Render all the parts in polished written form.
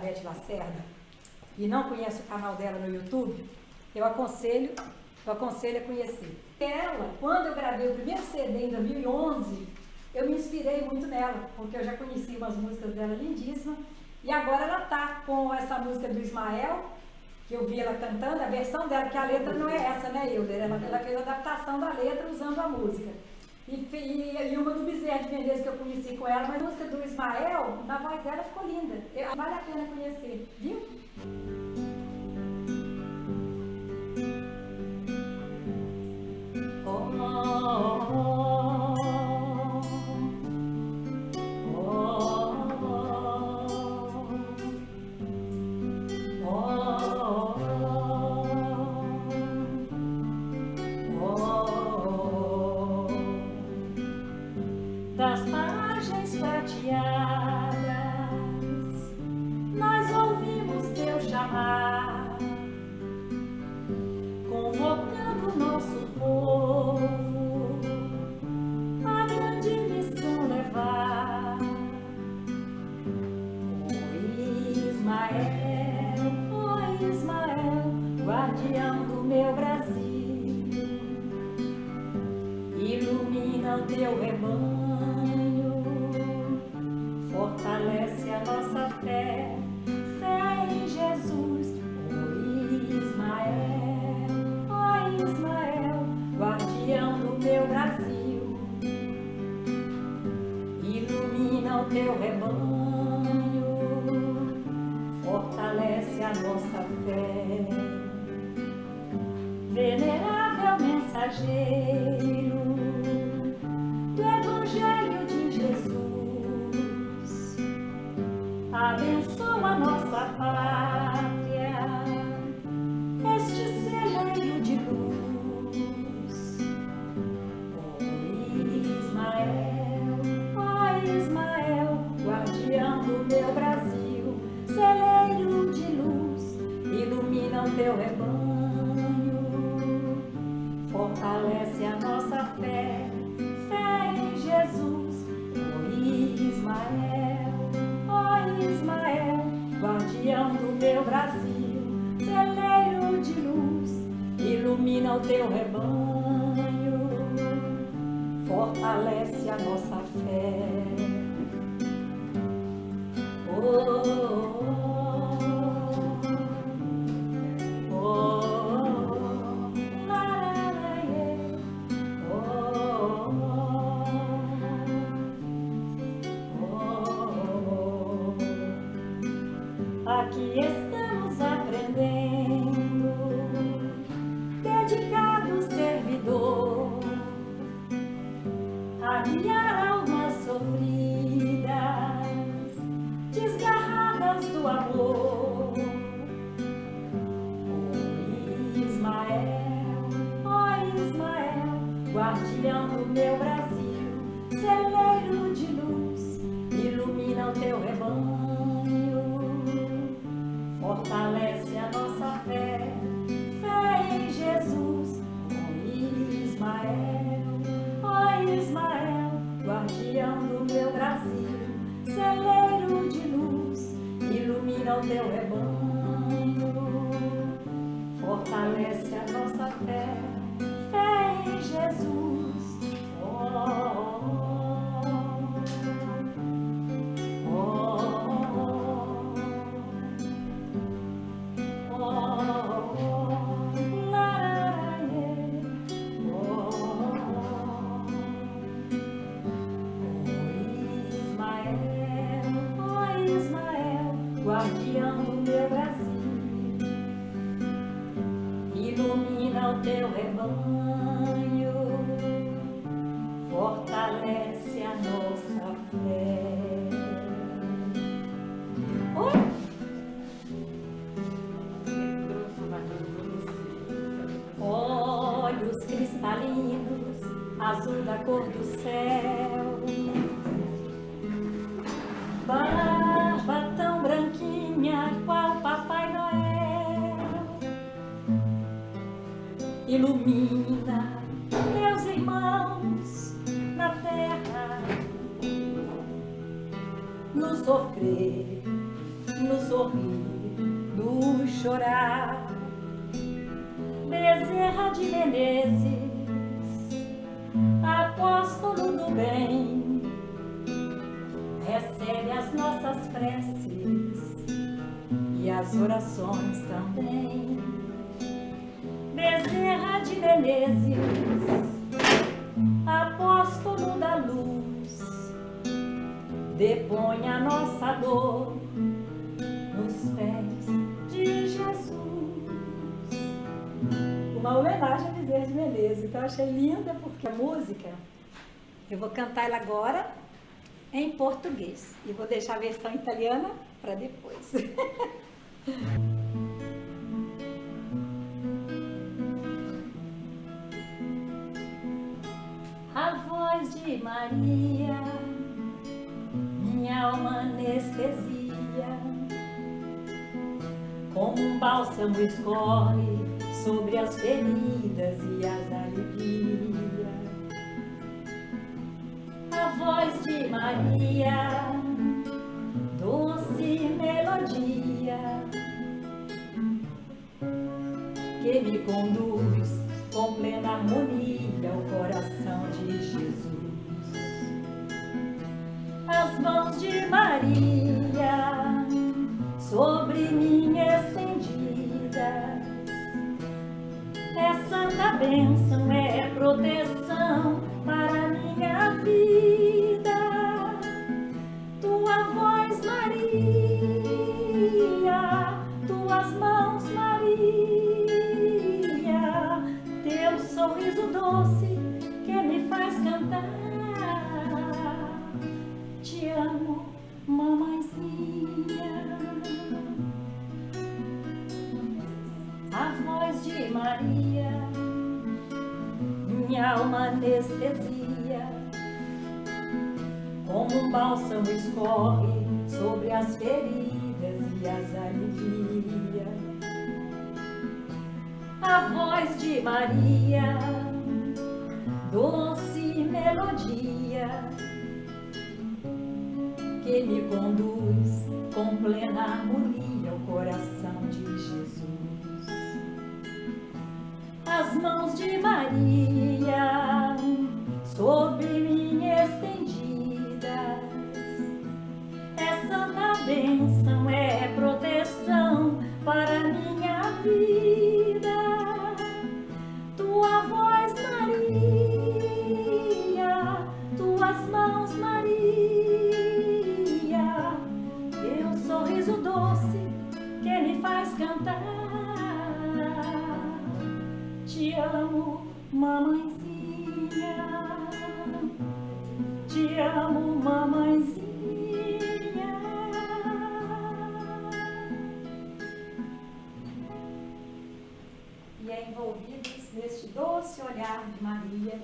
Elizabeth Lacerda e não conhece o canal dela no YouTube, eu aconselho a conhecer. Ela, quando eu gravei o primeiro CD em 2011, eu me inspirei muito nela, porque eu já conheci umas músicas dela lindíssimas, e agora ela tá com essa música do Ismael, que eu vi ela cantando, a versão dela, que a letra não é essa, né, Hilder? Ela fez a adaptação da letra usando a música. E uma do Bezerra de Menezes que eu conheci com ela, mas a música do Ismael, na voz dela ficou linda. Vale a pena conhecer, viu? Das margens prateadas, nós ouvimos teu chamar, convocando nosso povo a grande missão levar. Ó Ismael, guardião do meu Brasil, ilumina o teu rebanho, fortalece a nossa fé, fé em Jesus. Ó Ismael, guardião do meu Brasil, ilumina o teu rebanho, fortalece a nossa fé. Venerável mensageiro do Evangelho de Jesus, abençoa a nossa pátria, este celeiro de luz. Ó Ismael, guardião do meu Brasil, celeiro de luz, ilumina o teu rebanho, fortalece a nossa fé, fé em Jesus. Ó Ismael, guardião do meu Brasil, celeiro de luz, ilumina o teu rebanho, fortalece a nossa fé. Aqui estamos aprendendo, dedicado servidor, a guiar almas sofridas, desgarradas do amor. Ó Ismael, guardião do meu Brasil, celeiro de luz, ilumina o teu rebanho, fortalece a nossa fé, fé em Jesus. Ó Ismael, guardião do meu Brasil, celeiro de luz, ilumina o teu rebanho, fortalece a nossa fé, fé em Jesus. Guardião do meu Brasil, ilumina o teu rebanho, fortalece a nossa fé. Olhos cristalinos, azul da cor do céu, barba tão branquinha qual Papai Noel, ilumina meus irmãos na terra, no sofrer, no sorrir, no chorar. Bezerra de Menezes, apóstolo do bem, recebe as nossas preces e as orações também. Bezerra de Menezes, apóstolo da luz, depõe a nossa dor nos pés de Jesus. Uma homenagem a Bezerra de Menezes, então eu achei linda, porque a música, eu vou cantar ela agora em português e vou deixar a versão italiana para depois. A voz de Maria, minha alma anestesia, como um bálsamo escorre sobre as feridas e as alivia. A voz de Maria, doce melodia, que me conduz com plena harmonia ao coração de Jesus. As mãos de Maria sobre mim estendidas, é santa bênção, é proteção para minha vida. Tua voz, Maria, tuas mãos, Maria, teu sorriso doce que me faz cantar. Te amo, mamãezinha. A voz de Maria, minha alma anestesia, como um bálsamo escorre sobre as feridas e as alivia. A voz de Maria, doce melodia, que me conduz com plena harmonia ao coração de Jesus. As mãos de Maria sobre mim estendidas, é santa bênção, é proteção para minha vida. Tua voz, Maria, tuas mãos, Maria, teu sorriso doce que me faz cantar. Te amo, mamãezinha. Te amo, mamãezinha. E é envolvidos neste doce olhar de Maria,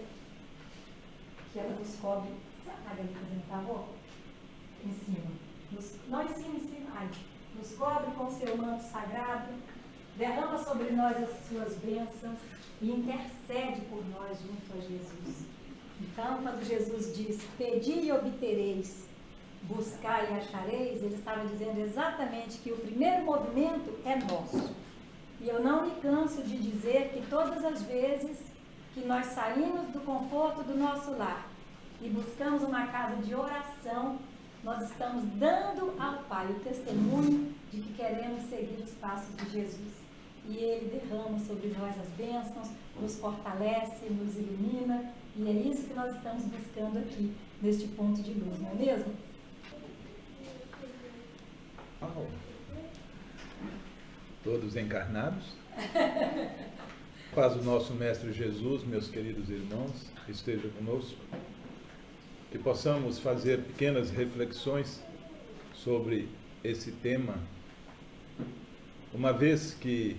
que ela nos cobre. Maria, por favor? Em cima. Não em cima, em cima. Ai, nos cobre com seu manto sagrado, derrama sobre nós as suas bênçãos e intercede por nós junto a Jesus. Então, quando Jesus diz, pedi e obtereis, buscai e achareis, ele estava dizendo exatamente que o primeiro movimento é nosso. E eu não me canso de dizer que todas as vezes que nós saímos do conforto do nosso lar e buscamos uma casa de oração, nós estamos dando ao Pai o testemunho de que queremos seguir os passos de Jesus. E Ele derrama sobre nós as bênçãos, nos fortalece, nos ilumina, e é isso que nós estamos buscando aqui, neste ponto de luz, não é mesmo? Todos encarnados. Paz do nosso Mestre Jesus, meus queridos irmãos, esteja conosco. Que possamos fazer pequenas reflexões sobre esse tema, uma vez que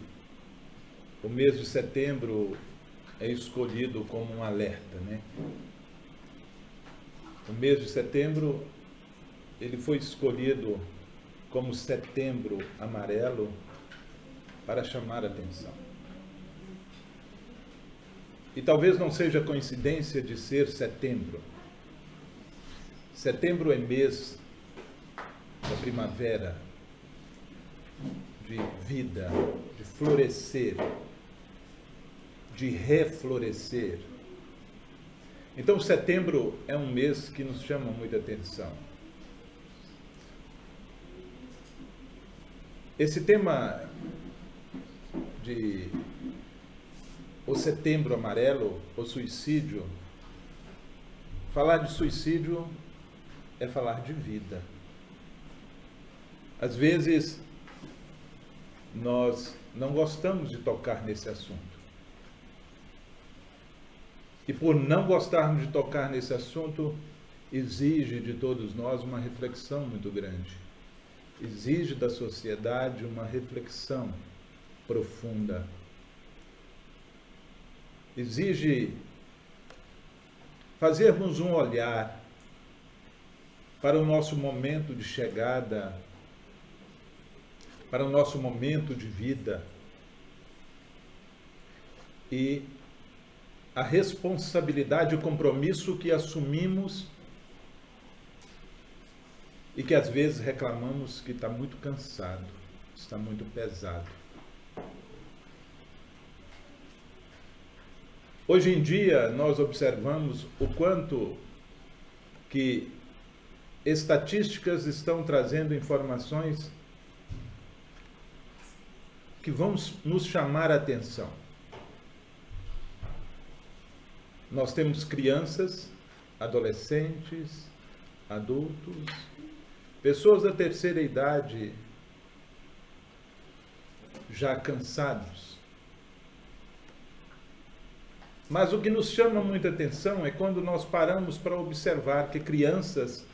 o mês de setembro é escolhido como um alerta, né? O mês de setembro, ele foi escolhido como Setembro Amarelo para chamar a atenção. E talvez não seja coincidência de ser setembro. Setembro é mês da primavera, de vida, de florescer, de reflorescer. Então, setembro é um mês que nos chama muita atenção. Esse tema de o setembro amarelo, o suicídio, falar de suicídio é falar de vida. Às vezes, nós não gostamos de tocar nesse assunto. E por não gostarmos de tocar nesse assunto, exige de todos nós uma reflexão muito grande. Exige da sociedade uma reflexão profunda. Exige fazermos um olhar para o nosso momento de chegada, para o nosso momento de vida e a responsabilidade e o compromisso que assumimos e que às vezes reclamamos que está muito cansado, está muito pesado. Hoje em dia nós observamos o quanto que estatísticas estão trazendo informações que vão nos chamar a atenção. Nós temos crianças, adolescentes, adultos, pessoas da terceira idade já cansados. Mas o que nos chama muita atenção é quando nós paramos para observar que crianças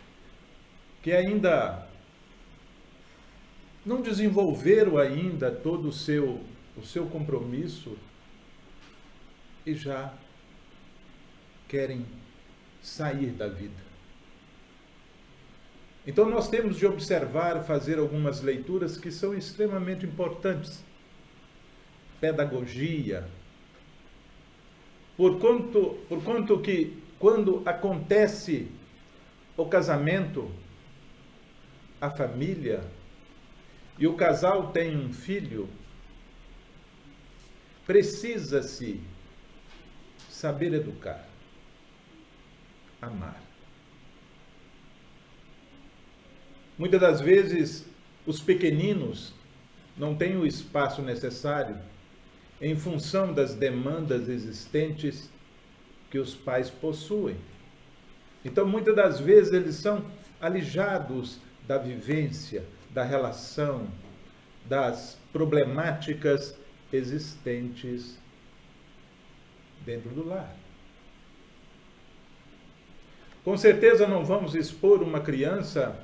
que ainda não desenvolveram ainda todo o seu compromisso e já querem sair da vida. Então nós temos de observar, fazer algumas leituras que são extremamente importantes. Pedagogia. Porquanto que quando acontece o casamento, a família, e o casal tem um filho, precisa-se saber educar, amar. Muitas das vezes, os pequeninos não têm o espaço necessário em função das demandas existentes que os pais possuem. Então, muitas das vezes, eles são alijados da vivência, da relação, das problemáticas existentes dentro do lar. Com certeza não vamos expor uma criança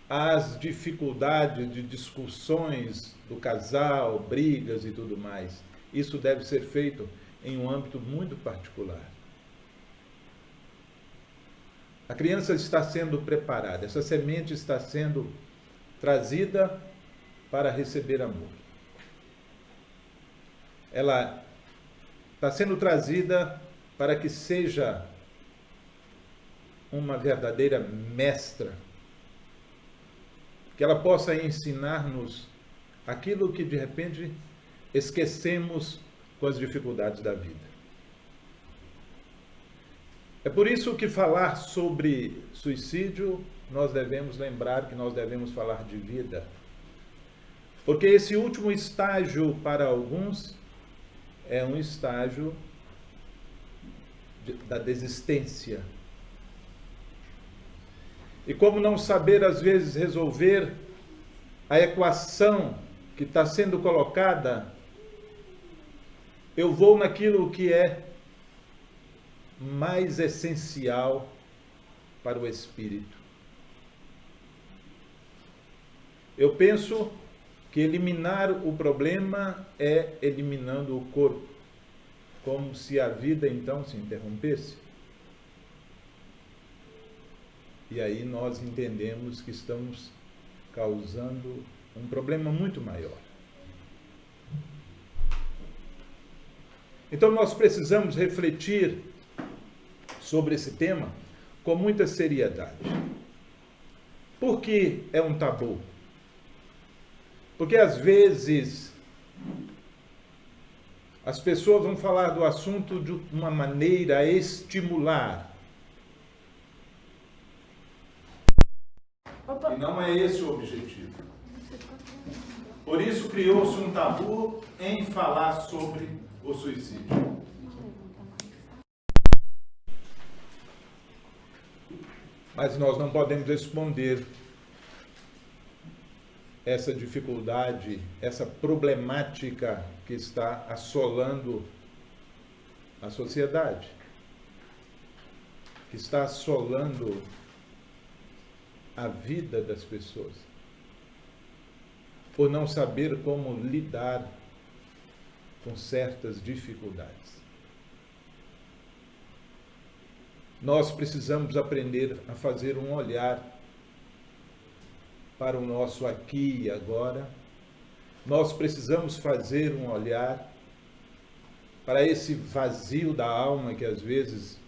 às dificuldades de discussões do casal, brigas e tudo mais. Isso deve ser feito em um âmbito muito particular. A criança está sendo preparada, essa semente está sendo trazida para receber amor. Ela está sendo trazida para que seja uma verdadeira mestra, que ela possa ensinar-nos aquilo que de repente esquecemos com as dificuldades da vida. É por isso que falar sobre suicídio, nós devemos lembrar que nós devemos falar de vida. Porque esse último estágio para alguns é um estágio da desistência. E como não saber às vezes resolver a equação que está sendo colocada, eu vou naquilo que é mais essencial para o espírito. Eu penso que eliminar o problema é eliminando o corpo, como se a vida então se interrompesse. E aí nós entendemos que estamos causando um problema muito maior. Então nós precisamos refletir sobre esse tema com muita seriedade. Por que é um tabu? Porque às vezes as pessoas vão falar do assunto de uma maneira a estimular. E não é esse o objetivo. Por isso criou-se um tabu em falar sobre o suicídio. Mas nós não podemos esconder essa dificuldade, essa problemática que está assolando a sociedade, que está assolando a vida das pessoas, por não saber como lidar com certas dificuldades. Nós precisamos aprender a fazer um olhar para o nosso aqui e agora. Nós precisamos fazer um olhar para esse vazio da alma que às vezes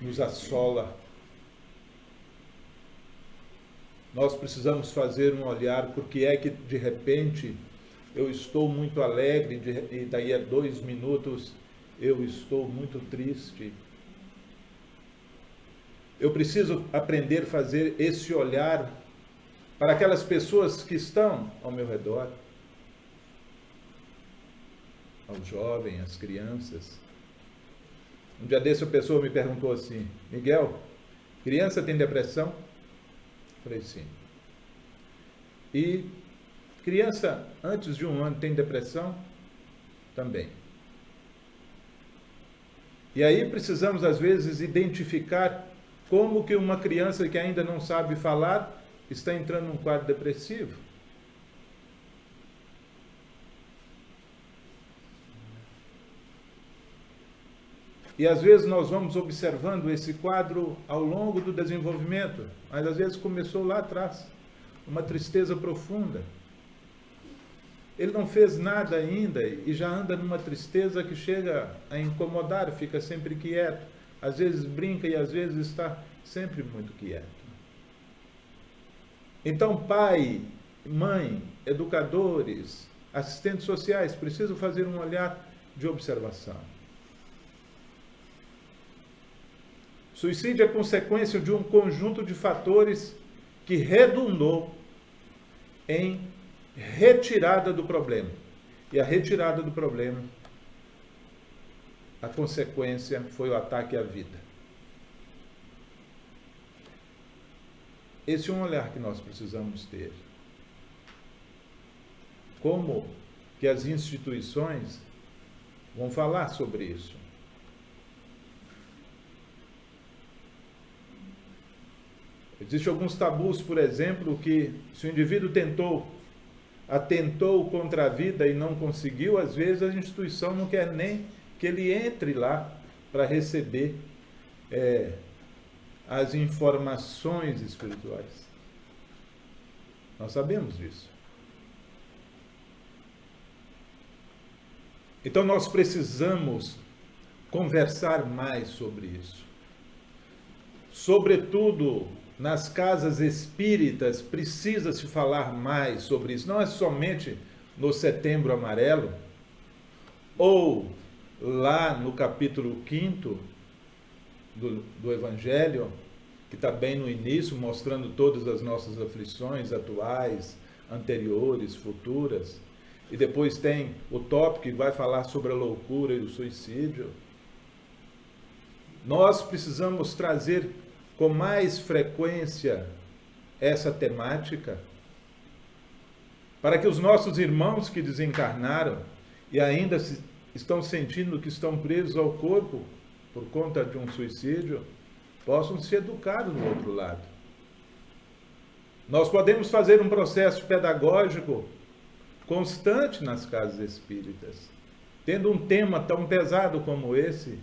nos assola. Nós precisamos fazer um olhar porque é que de repente eu estou muito alegre e daí a 2 minutos eu estou muito triste. Eu preciso aprender a fazer esse olhar para aquelas pessoas que estão ao meu redor, aos jovens, às crianças. Um dia desse a pessoa me perguntou assim: Miguel, criança tem depressão? Eu falei, sim. E criança antes de 1 ano tem depressão? Também. E aí precisamos às vezes identificar como que uma criança que ainda não sabe falar está entrando num quadro depressivo. E às vezes nós vamos observando esse quadro ao longo do desenvolvimento, mas às vezes começou lá atrás, uma tristeza profunda. Ele não fez nada ainda e já anda numa tristeza que chega a incomodar, fica sempre quieto. Às vezes brinca e às vezes está sempre muito quieto. Então, pai, mãe, educadores, assistentes sociais precisam fazer um olhar de observação. Suicídio é consequência de um conjunto de fatores que redundou em retirada do problema. E a retirada do problema, a consequência foi o ataque à vida. Esse é um olhar que nós precisamos ter. Como que as instituições vão falar sobre isso? Existem alguns tabus, por exemplo, que se o indivíduo atentou contra a vida e não conseguiu, às vezes a instituição não quer nem que ele entre lá para receber as informações espirituais. Nós sabemos disso. Então nós precisamos conversar mais sobre isso. Sobretudo nas casas espíritas, precisa-se falar mais sobre isso. Não é somente no Setembro Amarelo, ou lá no capítulo 5º do Evangelho, que está bem no início, mostrando todas as nossas aflições atuais, anteriores, futuras. E depois tem o tópico que vai falar sobre a loucura e o suicídio. Nós precisamos trazer com mais frequência essa temática, para que os nossos irmãos que desencarnaram e ainda estão sentindo que estão presos ao corpo por conta de um suicídio, possam se educar do outro lado. Nós podemos fazer um processo pedagógico constante nas casas espíritas, tendo um tema tão pesado como esse,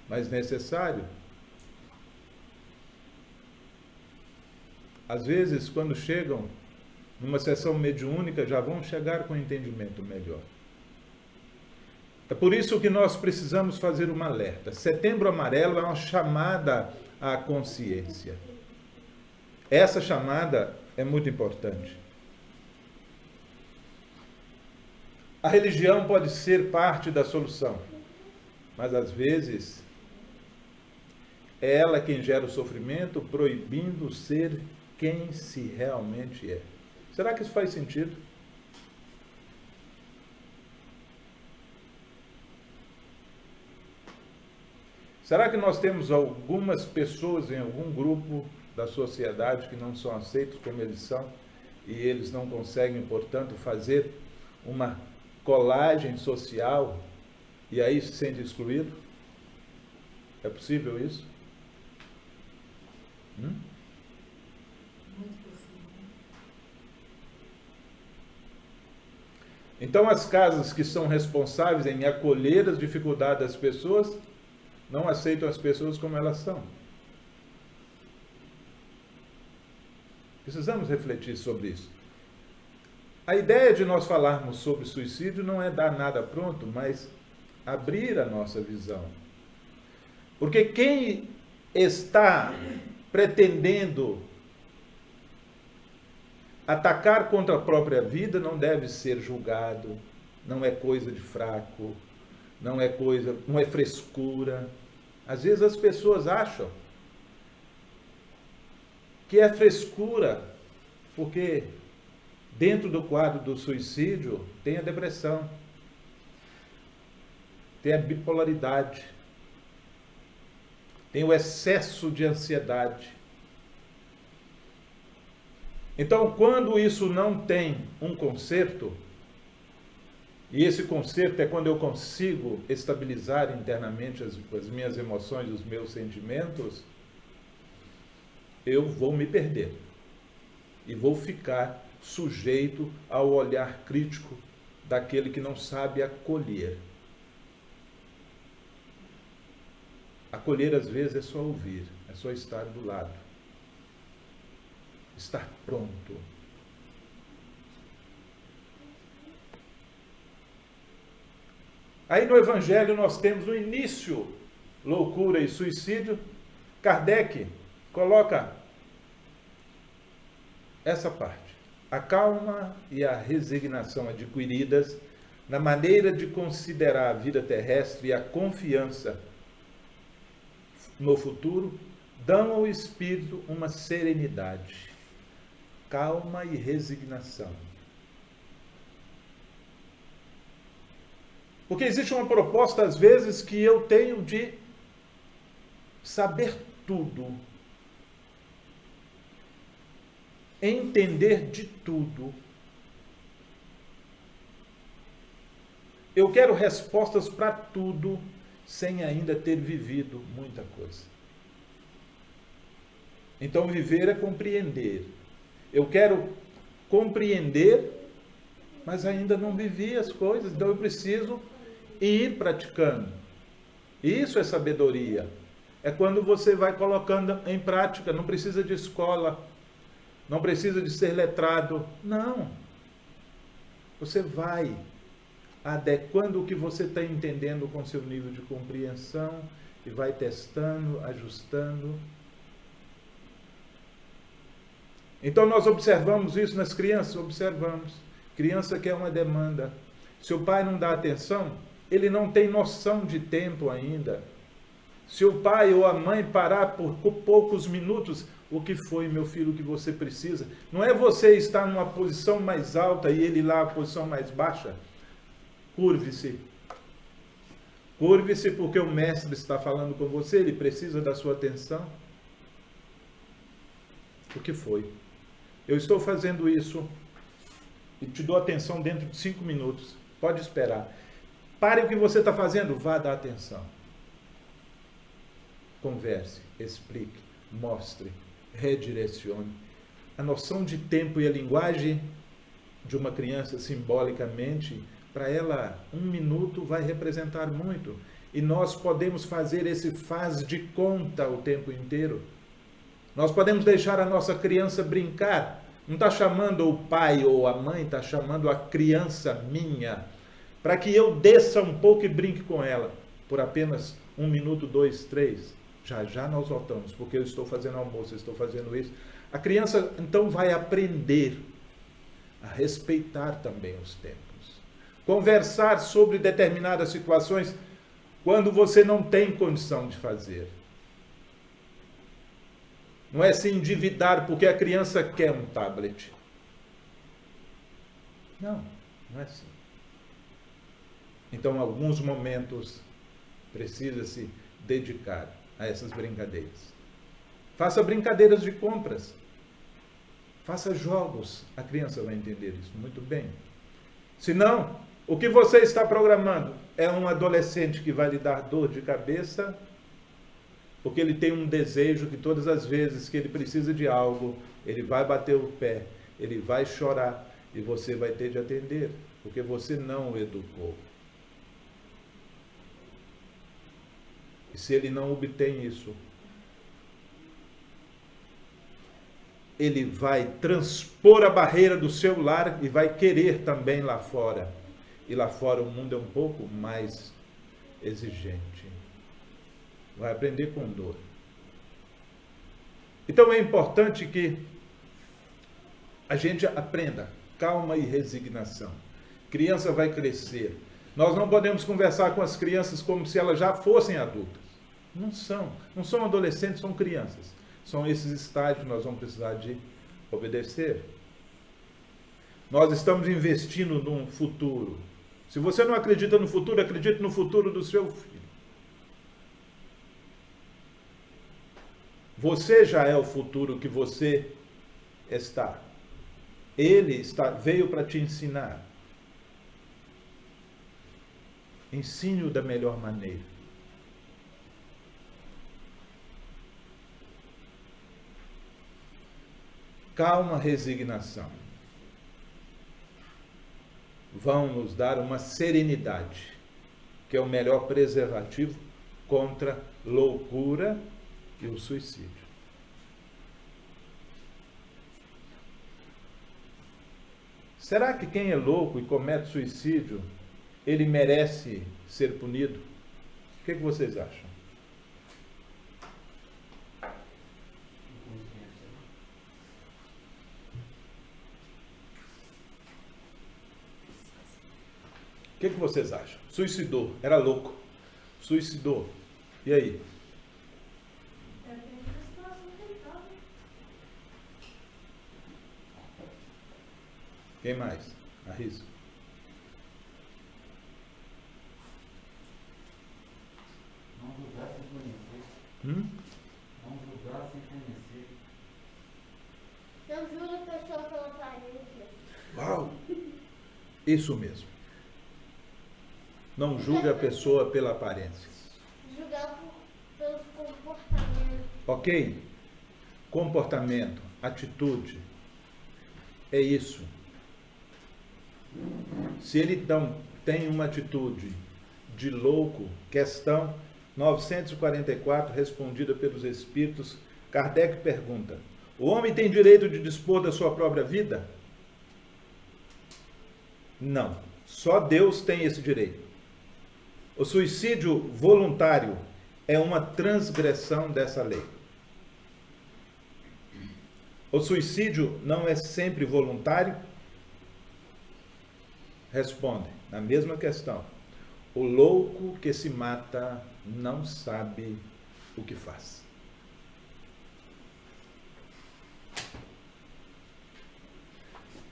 mas necessário. Às vezes, quando chegam numa sessão mediúnica, já vão chegar com um entendimento melhor. É por isso que nós precisamos fazer uma alerta. Setembro Amarelo é uma chamada à consciência. Essa chamada é muito importante. A religião pode ser parte da solução, mas às vezes é ela quem gera o sofrimento, proibindo ser quem se realmente é. Será que isso faz sentido? Será que nós temos algumas pessoas em algum grupo da sociedade que não são aceitos como eles são e eles não conseguem, portanto, fazer uma colagem social e aí se sente excluído? É possível isso? Muito possível. Então as casas que são responsáveis em acolher as dificuldades das pessoas não aceitam as pessoas como elas são. Precisamos refletir sobre isso. A ideia de nós falarmos sobre suicídio não é dar nada pronto, mas abrir a nossa visão. Porque quem está pretendendo atacar contra a própria vida não deve ser julgado, não é coisa de fraco, não é frescura. Às vezes as pessoas acham que é frescura, porque dentro do quadro do suicídio tem a depressão, tem a bipolaridade, tem o excesso de ansiedade. Então, quando isso não tem um conserto, e esse conserto é quando eu consigo estabilizar internamente as minhas emoções, os meus sentimentos, eu vou me perder e vou ficar sujeito ao olhar crítico daquele que não sabe acolher. Acolher, às vezes, é só ouvir, é só estar do lado, estar pronto. Aí no Evangelho nós temos no início, loucura e suicídio. Kardec coloca essa parte. A calma e a resignação adquiridas na maneira de considerar a vida terrestre e a confiança no futuro dão ao espírito uma serenidade, calma e resignação. Porque existe uma proposta, às vezes, que eu tenho de saber tudo, entender de tudo. Eu quero respostas para tudo, sem ainda ter vivido muita coisa. Então, viver é compreender. Eu quero compreender, mas ainda não vivi as coisas, então eu preciso ir praticando. Isso é sabedoria. É quando você vai colocando em prática, não precisa de escola, não precisa de ser letrado, não. Você vai adequando o que você está entendendo com seu nível de compreensão e vai testando, ajustando. Então nós observamos isso nas crianças, observamos. Criança quer uma demanda. Se o pai não dá atenção, ele não tem noção de tempo ainda. Se o pai ou a mãe parar por poucos minutos, o que foi, meu filho, que você precisa? Não é você estar numa posição mais alta e ele lá na posição mais baixa. Curve-se. Curve-se porque o mestre está falando com você, ele precisa da sua atenção. O que foi? Eu estou fazendo isso e te dou atenção dentro de 5 minutos. Pode esperar. Pare o que você está fazendo, vá dar atenção. Converse, explique, mostre, redirecione. A noção de tempo e a linguagem de uma criança, simbolicamente, para ela, 1 minuto vai representar muito. E nós podemos fazer esse faz de conta o tempo inteiro. Nós podemos deixar a nossa criança brincar. Não está chamando o pai ou a mãe, está chamando a criança minha. Para que eu desça um pouco e brinque com ela. Por apenas 1 minuto, 2, 3. Já já nós voltamos, porque eu estou fazendo almoço, eu estou fazendo isso. A criança, então, vai aprender a respeitar também os tempos. Conversar sobre determinadas situações quando você não tem condição de fazer. Não é se endividar porque a criança quer um tablet. Não, não é assim. Então, em alguns momentos, precisa se dedicar a essas brincadeiras. Faça brincadeiras de compras. Faça jogos. A criança vai entender isso muito bem. Se não, o que você está programando é um adolescente que vai lhe dar dor de cabeça, porque ele tem um desejo que todas as vezes que ele precisa de algo, ele vai bater o pé, ele vai chorar e você vai ter de atender, porque você não o educou. E se ele não obtém isso, ele vai transpor a barreira do seu lar e vai querer também lá fora. E lá fora o mundo é um pouco mais exigente. Vai aprender com dor. Então é importante que a gente aprenda calma e resignação. Criança vai crescer. Nós não podemos conversar com as crianças como se elas já fossem adultas. Não são adolescentes, são crianças. São esses estágios que nós vamos precisar de obedecer. Nós estamos investindo num futuro. Se você não acredita no futuro, acredite no futuro do seu filho. Você já é o futuro que você está. Ele veio para te ensinar. Ensine-o da melhor maneira. Calma, resignação. Vão nos dar uma serenidade, que é o melhor preservativo contra loucura e o suicídio. Será que quem é louco e comete suicídio, ele merece ser punido? O que vocês acham? O que vocês acham? Suicidou, era louco. Suicidou. E aí? Quem mais? Arrisca. Não julgar sem conhecer. Não julgar sem conhecer. Não julga a pessoa pela aparência. Uau! Isso mesmo. Não julgue a pessoa pela aparência. Julgar pelo comportamento. Ok? Comportamento, atitude. É isso. Se ele então tem uma atitude de louco, questão 944, respondida pelos Espíritos, Kardec pergunta: o homem tem direito de dispor da sua própria vida? Não. Só Deus tem esse direito. O suicídio voluntário é uma transgressão dessa lei. O suicídio não é sempre voluntário? Responde, na mesma questão. O louco que se mata não sabe o que faz.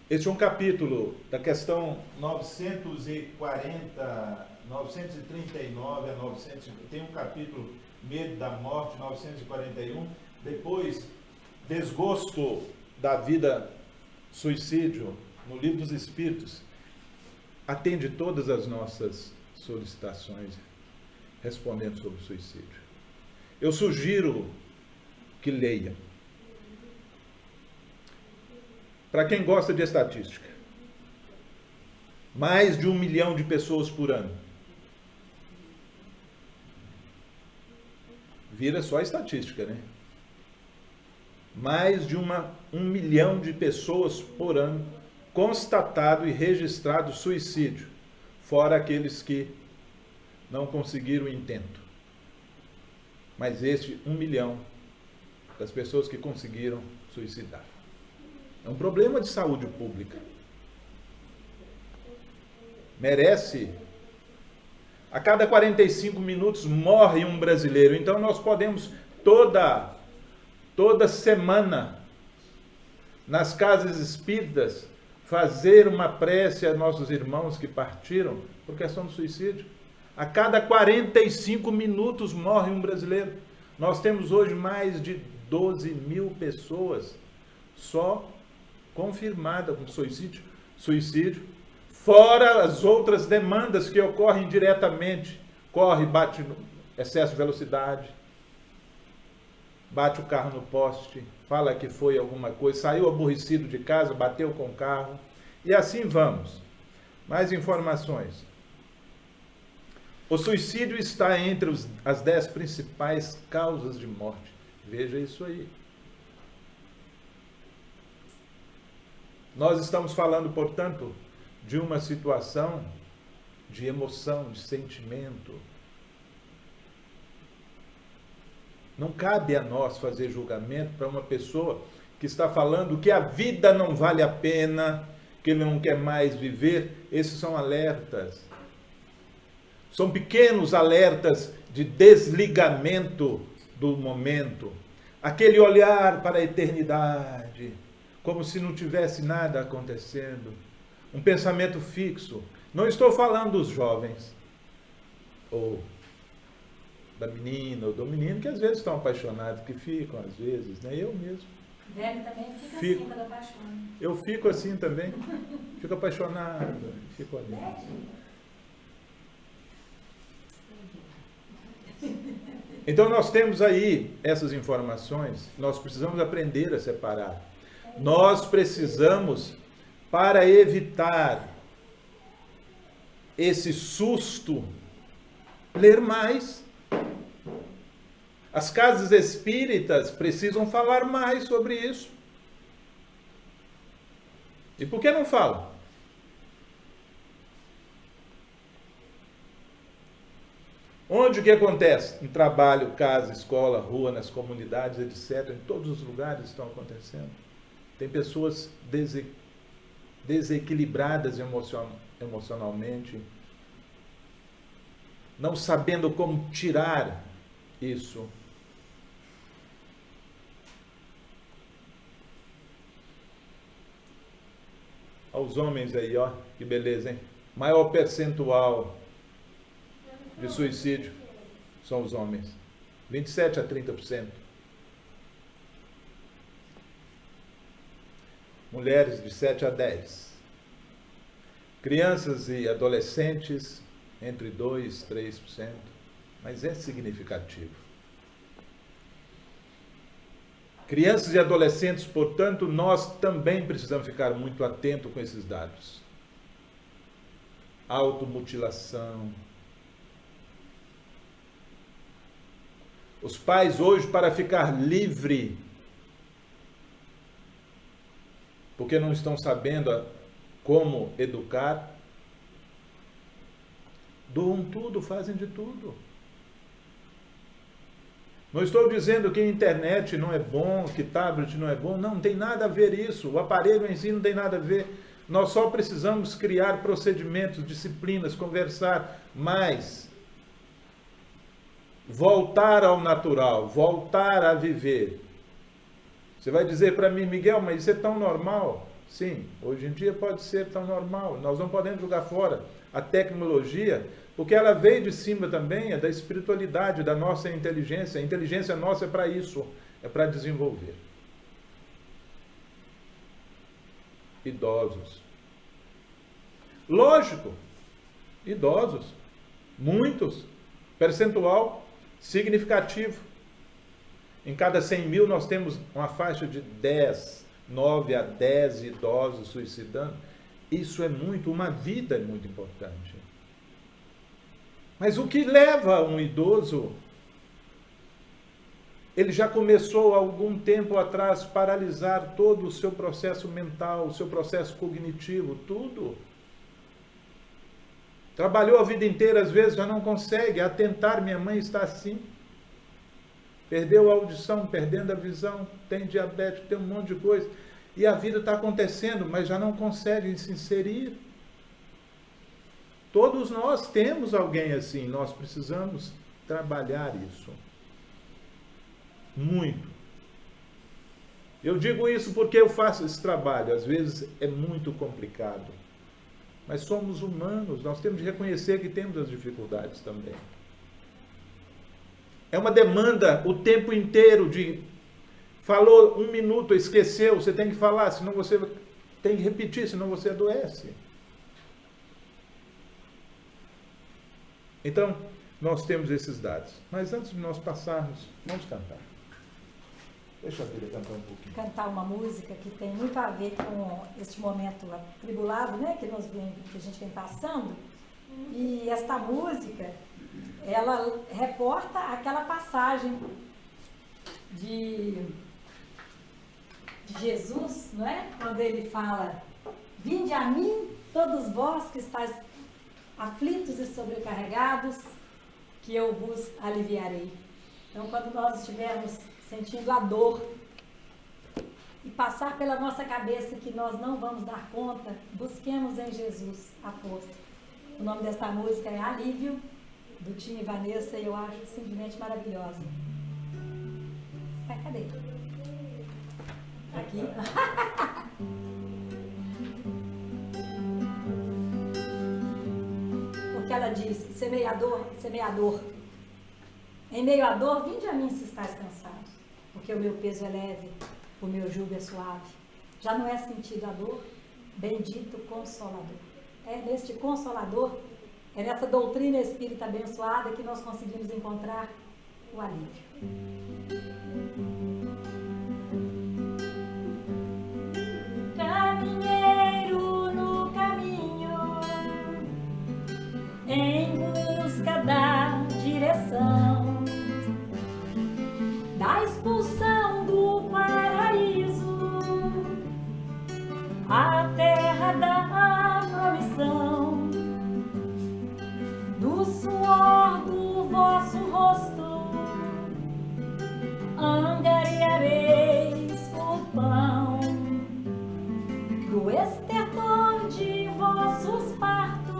Este é um capítulo da questão 939 a 900. Tem um capítulo Medo da Morte, 941. Depois, Desgosto da Vida, Suicídio, no Livro dos Espíritos. Atende todas as nossas solicitações respondendo sobre o suicídio. Eu sugiro que leia. Para quem gosta de estatística, mais de 1 milhão de pessoas por ano. Vira só estatística, né? Mais de 1 milhão de pessoas por ano constatado e registrado suicídio, fora aqueles que não conseguiram o intento. Mas este 1 milhão das pessoas que conseguiram suicidar. É um problema de saúde pública. merece. A cada 45 minutos morre um brasileiro. Então nós podemos toda semana, nas casas espíritas, fazer uma prece a nossos irmãos que partiram por questão do suicídio. A cada 45 minutos morre um brasileiro. Nós temos hoje mais de 12 mil pessoas só confirmadas com suicídio, fora as outras demandas que ocorrem diretamente. Corre, bate no excesso de velocidade, bate o carro no poste, fala que foi alguma coisa, saiu aborrecido de casa, bateu com o carro, e assim vamos. Mais informações. O suicídio está entre as 10 principais causas de morte. Veja isso aí. Nós estamos falando, portanto, de uma situação de emoção, de sentimento. Não cabe a nós fazer julgamento para uma pessoa que está falando que a vida não vale a pena, que ele não quer mais viver. Esses são alertas. São pequenos alertas de desligamento do momento. Aquele olhar para a eternidade, como se não tivesse nada acontecendo. Um pensamento fixo. Não estou falando dos jovens, ou da menina, ou do menino, que às vezes estão apaixonados, que ficam às vezes, né? Eu mesmo. Velho também fica assim quando apaixona. Eu fico assim também. Fico apaixonado, fico ali. Então nós temos aí essas informações, nós precisamos aprender a separar. Nós precisamos, para evitar esse susto, ler mais. As casas espíritas precisam falar mais sobre isso. E por que não falam? Onde que acontece? Em trabalho, casa, escola, rua, nas comunidades, etc. Em todos os lugares estão acontecendo. Tem pessoas desequilibradas emocionalmente, não sabendo como tirar isso. Aos homens aí, ó, que beleza, hein? Maior percentual de suicídio são os homens. 27 a 30%. Mulheres de 7 a 10. Crianças e adolescentes entre 2 e 3%. Mas é significativo. Crianças e adolescentes, portanto, nós também precisamos ficar muito atentos com esses dados. Automutilação. Os pais hoje, para ficar livre, porque não estão sabendo como educar, doam tudo, fazem de tudo. Não estou dizendo que a internet não é bom, que tablet não é bom, não tem nada a ver isso. O aparelho em si não tem nada a ver. Nós só precisamos criar procedimentos, disciplinas, conversar mais. Voltar ao natural, voltar a viver. Você vai dizer para mim, Miguel, mas isso é tão normal? Sim, hoje em dia pode ser tão normal. Nós não podemos jogar fora a tecnologia, porque ela veio de cima também, é da espiritualidade, da nossa inteligência. A inteligência nossa é para isso, é para desenvolver. Idosos. Lógico, idosos, muitos, percentual significativo. Em cada 100 mil nós temos uma faixa de 9 a 10 idosos suicidando. Isso é muito, uma vida é muito importante. Mas o que leva um idoso? Ele já começou há algum tempo atrás a paralisar todo o seu processo mental, o seu processo cognitivo, tudo. Trabalhou a vida inteira, às vezes já não consegue atentar. Minha mãe está assim. Perdeu a audição, perdendo a visão, tem diabetes, tem um monte de coisa. E a vida está acontecendo, mas já não consegue se inserir. Todos nós temos alguém assim, nós precisamos trabalhar isso. Muito. Eu digo isso porque eu faço esse trabalho, às vezes é muito complicado. Mas somos humanos, nós temos de reconhecer que temos as dificuldades também. É uma demanda o tempo inteiro de... Falou 1 minuto, esqueceu, você tem que falar, senão você tem que repetir, senão você adoece. Então, nós temos esses dados. Mas antes de nós passarmos, vamos cantar. Deixa a Bíblia cantar um pouquinho. Cantar uma música que tem muito a ver com este momento atribulado, né, que a gente vem passando. E esta música, ela reporta aquela passagem de Jesus, não é? Quando ele fala: vinde a mim, todos vós que estáis aflitos e sobrecarregados, que eu vos aliviarei. Então, quando nós estivermos sentindo a dor e passar pela nossa cabeça que nós não vamos dar conta, busquemos em Jesus a força. O nome desta música é Alívio, do Tim e Vanessa, e eu acho simplesmente maravilhosa. Cadê? Aqui. Porque ela diz: semeador, semeador, em meio à dor, vinde a mim se estás cansado, porque o meu peso é leve, o meu jugo é suave. Já não é sentido a dor? Bendito Consolador. É neste Consolador, é nessa doutrina espírita abençoada que nós conseguimos encontrar o alívio. Caminheiro no caminho, em busca da direção, da expulsão do paraíso, a terra da promissão, do suor do vosso rosto, angariareis o pão, do estertor de vossos partos,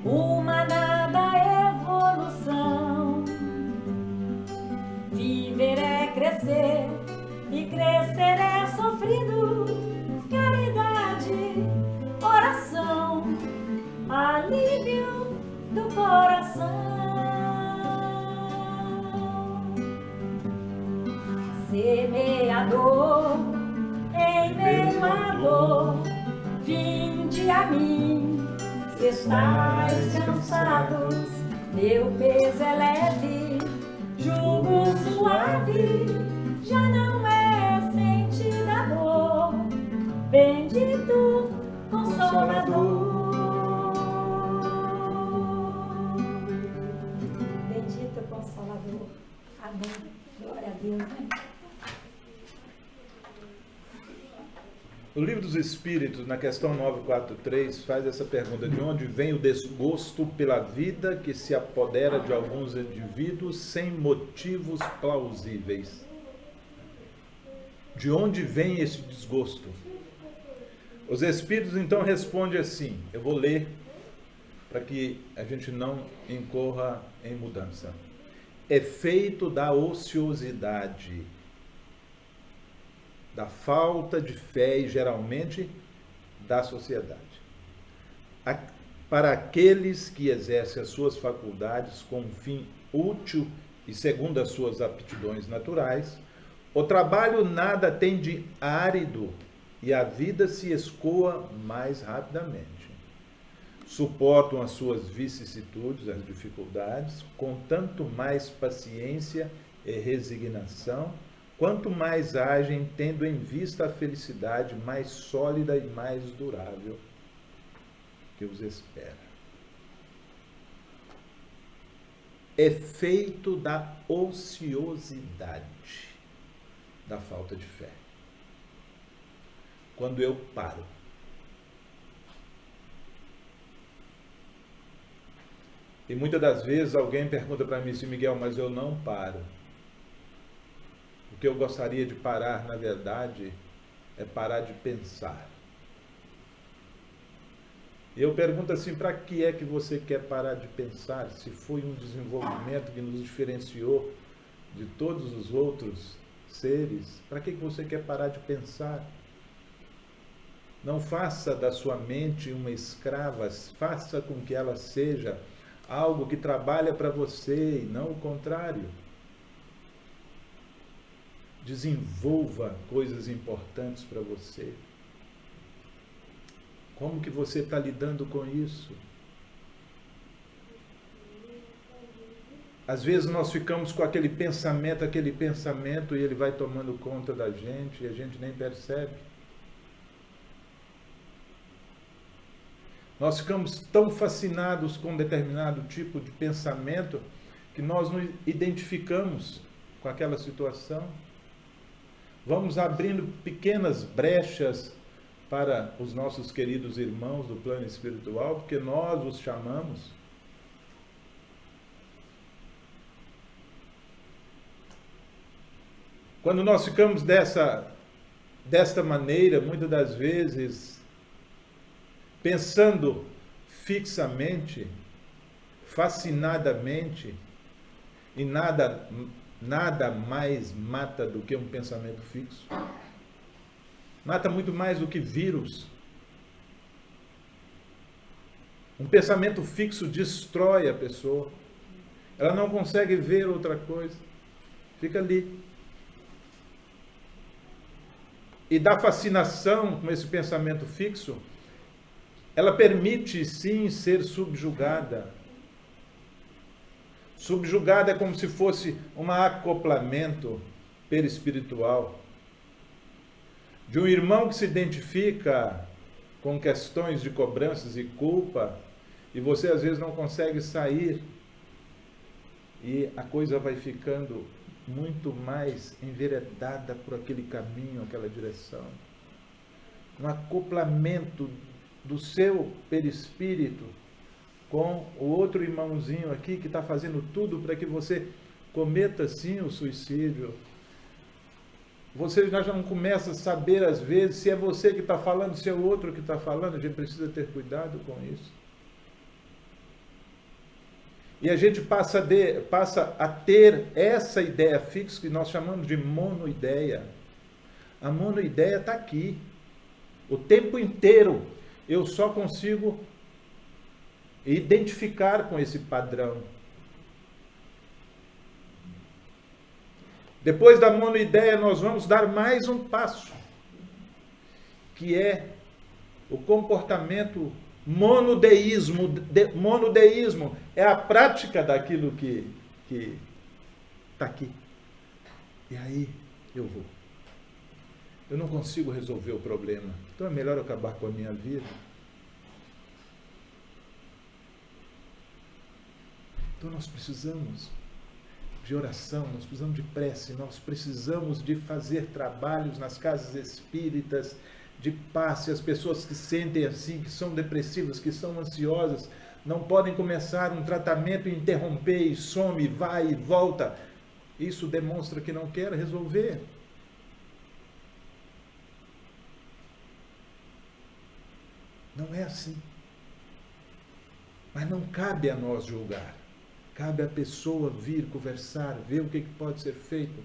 uma nada evolução. Viver é crescer, e crescer é sofrido. Caridade, oração, alívio do coração. Semeador, em meio à dor, vinde a mim, se estáis cansados, meu peso é leve, jugo suave, já não é sentida a dor. Bendito Consolador. Bendito Consolador. Amém. Glória a Deus, né? O Livro dos Espíritos, na questão 943, faz essa pergunta: de onde vem o desgosto pela vida que se apodera de alguns indivíduos sem motivos plausíveis? De onde vem esse desgosto? Os Espíritos então respondem assim, eu vou ler para que a gente não incorra em mudança. Efeito da ociosidade, da falta de fé e geralmente da sociedade. Para aqueles que exercem as suas faculdades com um fim útil e segundo as suas aptidões naturais, o trabalho nada tem de árido e a vida se escoa mais rapidamente. Suportam as suas vicissitudes, as dificuldades, com tanto mais paciência e resignação, quanto mais agem tendo em vista a felicidade mais sólida e mais durável que os espera. Efeito da ociosidade, da falta de fé. Quando eu paro. E muitas das vezes alguém pergunta para mim assim: Miguel, mas eu não paro. O que eu gostaria de parar, na verdade, é parar de pensar. E eu pergunto assim, para que é que você quer parar de pensar? Se foi um desenvolvimento que nos diferenciou de todos os outros seres, para que você quer parar de pensar? Não faça da sua mente uma escrava, faça com que ela seja algo que trabalha para você e não o contrário. Desenvolva coisas importantes para você. Como que você está lidando com isso? Às vezes nós ficamos com aquele pensamento e ele vai tomando conta da gente e a gente nem percebe. Nós ficamos tão fascinados com um determinado tipo de pensamento que nós não identificamos com aquela situação. Vamos abrindo pequenas brechas para os nossos queridos irmãos do plano espiritual, porque nós os chamamos. Quando nós ficamos desta maneira, muitas das vezes, pensando fixamente, fascinadamente, e nada mais mata do que um pensamento fixo. Mata muito mais do que vírus. Um pensamento fixo destrói a pessoa. Ela não consegue ver outra coisa. Fica ali. E da fascinação com esse pensamento fixo, ela permite sim ser subjugada. Subjugada é como se fosse um acoplamento perispiritual. De um irmão que se identifica com questões de cobranças e culpa, e você às vezes não consegue sair, e a coisa vai ficando muito mais enveredada por aquele caminho, aquela direção. Um acoplamento do seu perispírito com o outro irmãozinho aqui que está fazendo tudo para que você cometa sim o suicídio. Você já não começa a saber às vezes se é você que está falando, se é o outro que está falando. A gente precisa ter cuidado com isso. E a gente passa a ter essa ideia fixa que nós chamamos de monoideia. A monoideia está aqui. O tempo inteiro eu só consigo identificar com esse padrão. Depois da monoideia, nós vamos dar mais um passo, que é o comportamento monodeísmo. Monodeísmo é a prática daquilo que está aqui. E aí eu vou. Eu não consigo resolver o problema, então é melhor eu acabar com a minha vida. Então nós precisamos de oração, nós precisamos de prece, nós precisamos de fazer trabalhos nas casas espíritas, de passe. As pessoas que sentem assim, que são depressivas, que são ansiosas, não podem começar um tratamento e interromper, e some, vai e volta. Isso demonstra que não quer resolver. Não é assim. Mas não cabe a nós julgar. Cabe à pessoa vir conversar, ver o que pode ser feito.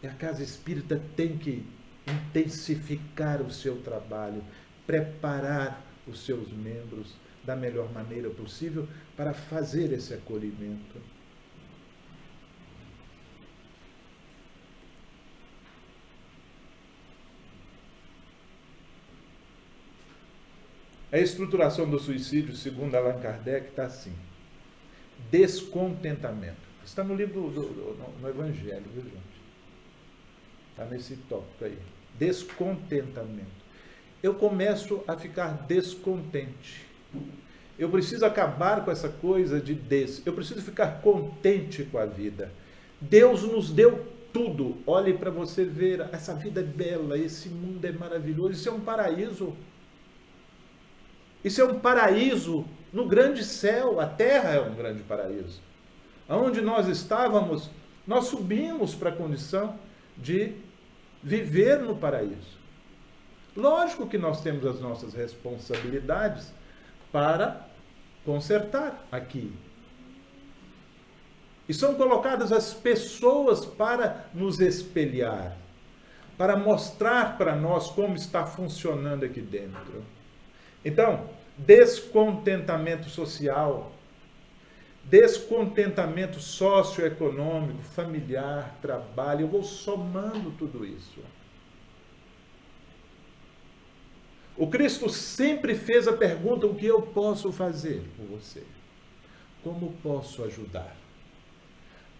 E a casa espírita tem que intensificar o seu trabalho, preparar os seus membros da melhor maneira possível para fazer esse acolhimento. A estruturação do suicídio, segundo Allan Kardec, está assim. Descontentamento. Está no livro no Evangelho, viu, gente? Está nesse tópico aí. Descontentamento. Eu começo a ficar descontente. Eu preciso acabar com essa coisa de eu preciso ficar contente com a vida. Deus nos deu tudo. Olhe para você ver, essa vida é bela, esse mundo é maravilhoso, isso é um paraíso. Isso é um paraíso no grande céu. A terra é um grande paraíso. Aonde nós estávamos, nós subimos para a condição de viver no paraíso. Lógico que nós temos as nossas responsabilidades para consertar aqui. E são colocadas as pessoas para nos espelhar, para mostrar para nós como está funcionando aqui dentro. Então, descontentamento social, descontentamento socioeconômico, familiar, trabalho, eu vou somando tudo isso. O Cristo sempre fez a pergunta: o que eu posso fazer por você? Como posso ajudar?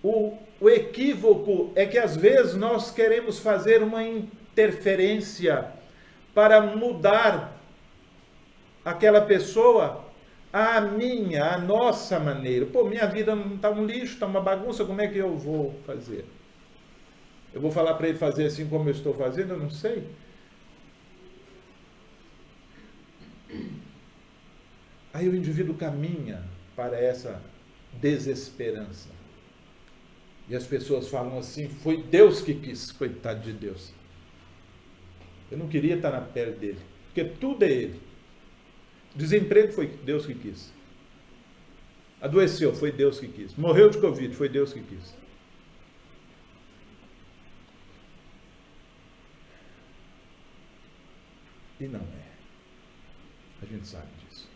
O equívoco é que às vezes nós queremos fazer uma interferência para mudar aquela pessoa à minha, à nossa maneira. Pô, minha vida não está um lixo, está uma bagunça, como é que eu vou fazer? Eu vou falar para ele fazer assim como eu estou fazendo? Eu não sei. Aí o indivíduo caminha para essa desesperança. E as pessoas falam assim: foi Deus que quis. Coitado de Deus. Eu não queria estar na pele dele, porque tudo é ele. Desemprego foi Deus que quis. Adoeceu, foi Deus que quis. Morreu de Covid, foi Deus que quis. E não é. A gente sabe disso.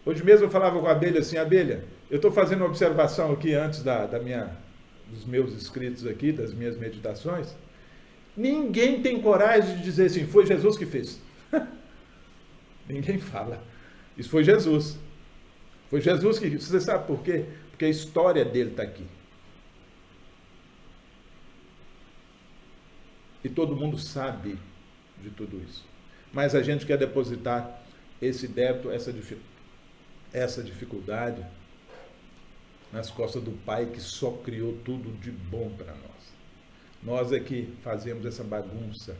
Hoje mesmo eu falava com a Abelha assim: Abelha, eu estou fazendo uma observação aqui antes dos meus escritos aqui, das minhas meditações. Ninguém tem coragem de dizer assim: foi Jesus que fez. Ninguém fala. Isso foi Jesus. Foi Jesus que... Você sabe por quê? Porque a história dele está aqui. E todo mundo sabe de tudo isso. Mas a gente quer depositar esse débito, essa dificuldade nas costas do Pai que só criou tudo de bom para nós. Nós é que fazemos essa bagunça.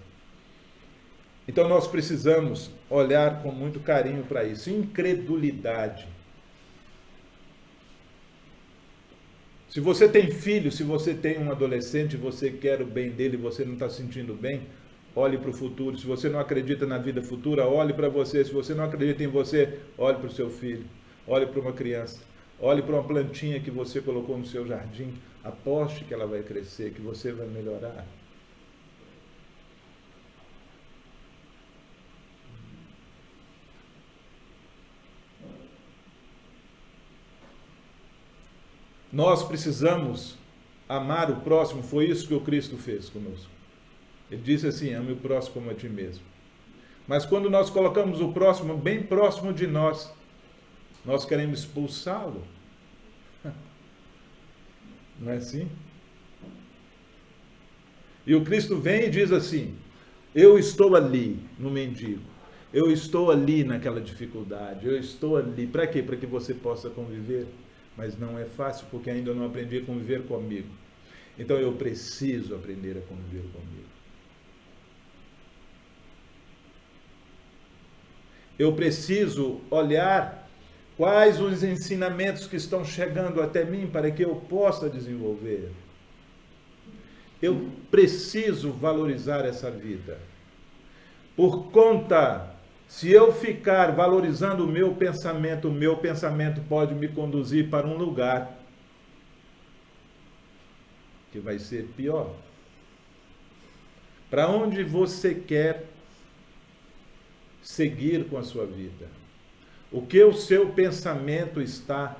Então nós precisamos olhar com muito carinho para isso. Incredulidade. Se você tem filho, se você tem um adolescente, você quer o bem dele e você não está sentindo bem, olhe para o futuro. Se você não acredita na vida futura, olhe para você. Se você não acredita em você, olhe para o seu filho. Olhe para uma criança. Olhe para uma plantinha que você colocou no seu jardim. Aposte que ela vai crescer, que você vai melhorar. Nós precisamos amar o próximo. Foi isso que o Cristo fez conosco. Ele disse assim: ame o próximo como a ti mesmo. Mas quando nós colocamos o próximo bem próximo de nós, nós queremos expulsá-lo. Não é assim? E o Cristo vem e diz assim: eu estou ali no mendigo, eu estou ali naquela dificuldade, eu estou ali. Para quê? Para que você possa conviver. Mas não é fácil, porque ainda não aprendi a conviver comigo. Então eu preciso aprender a conviver comigo. Eu preciso olhar quais os ensinamentos que estão chegando até mim para que eu possa desenvolver. Eu preciso valorizar essa vida. Por conta, se eu ficar valorizando o meu pensamento pode me conduzir para um lugar que vai ser pior. Para onde você quer seguir com a sua vida? O que o seu pensamento está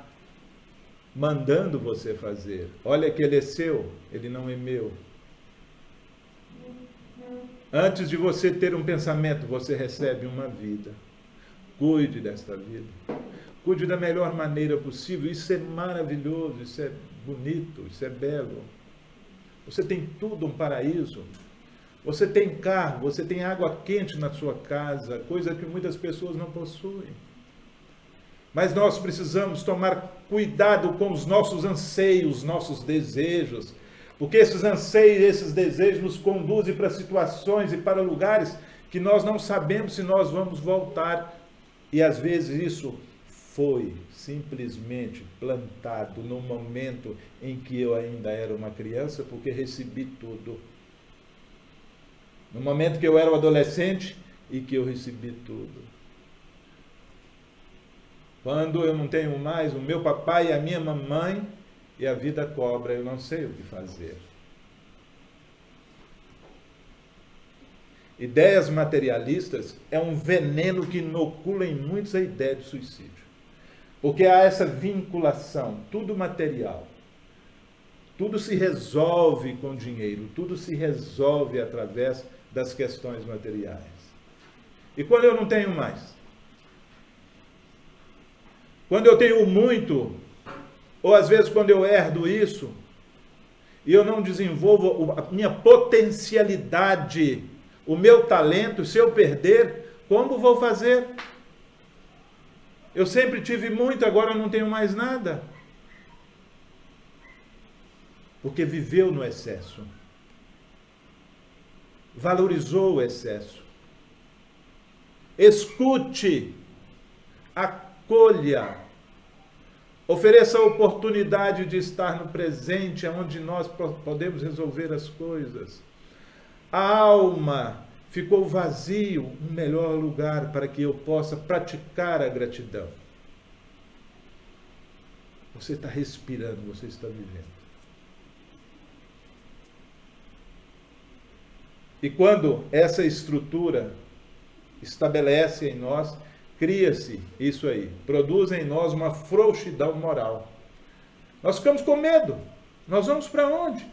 mandando você fazer? Olha que ele é seu, ele não é meu. Antes de você ter um pensamento, você recebe uma vida. Cuide desta vida. Cuide da melhor maneira possível. Isso é maravilhoso, isso é bonito, isso é belo. Você tem tudo, um paraíso. Você tem carro, você tem água quente na sua casa, coisa que muitas pessoas não possuem. Mas nós precisamos tomar cuidado com os nossos anseios, nossos desejos, porque esses anseios, esses desejos nos conduzem para situações e para lugares que nós não sabemos se nós vamos voltar. E às vezes isso foi simplesmente plantado no momento em que eu ainda era uma criança, porque recebi tudo. No momento que eu era um adolescente, e que eu recebi tudo. Quando eu não tenho mais o meu papai e a minha mamãe e a vida cobra, eu não sei o que fazer. Ideias materialistas é um veneno que inocula em muitos a ideia de suicídio. Porque há essa vinculação, tudo material. Tudo se resolve com dinheiro, tudo se resolve através das questões materiais. E quando eu não tenho mais? Quando eu tenho muito, ou às vezes quando eu herdo isso, e eu não desenvolvo a minha potencialidade, o meu talento, se eu perder, como vou fazer? Eu sempre tive muito, agora não tenho mais nada. Porque viveu no excesso. Valorizou o excesso. Escute, acolha, ofereça a oportunidade de estar no presente, onde nós podemos resolver as coisas. A alma ficou vazio, um melhor lugar para que eu possa praticar a gratidão. Você está respirando, você está vivendo. E quando essa estrutura estabelece em nós, cria-se isso aí, produz em nós uma frouxidão moral. Nós ficamos com medo. Nós vamos para onde?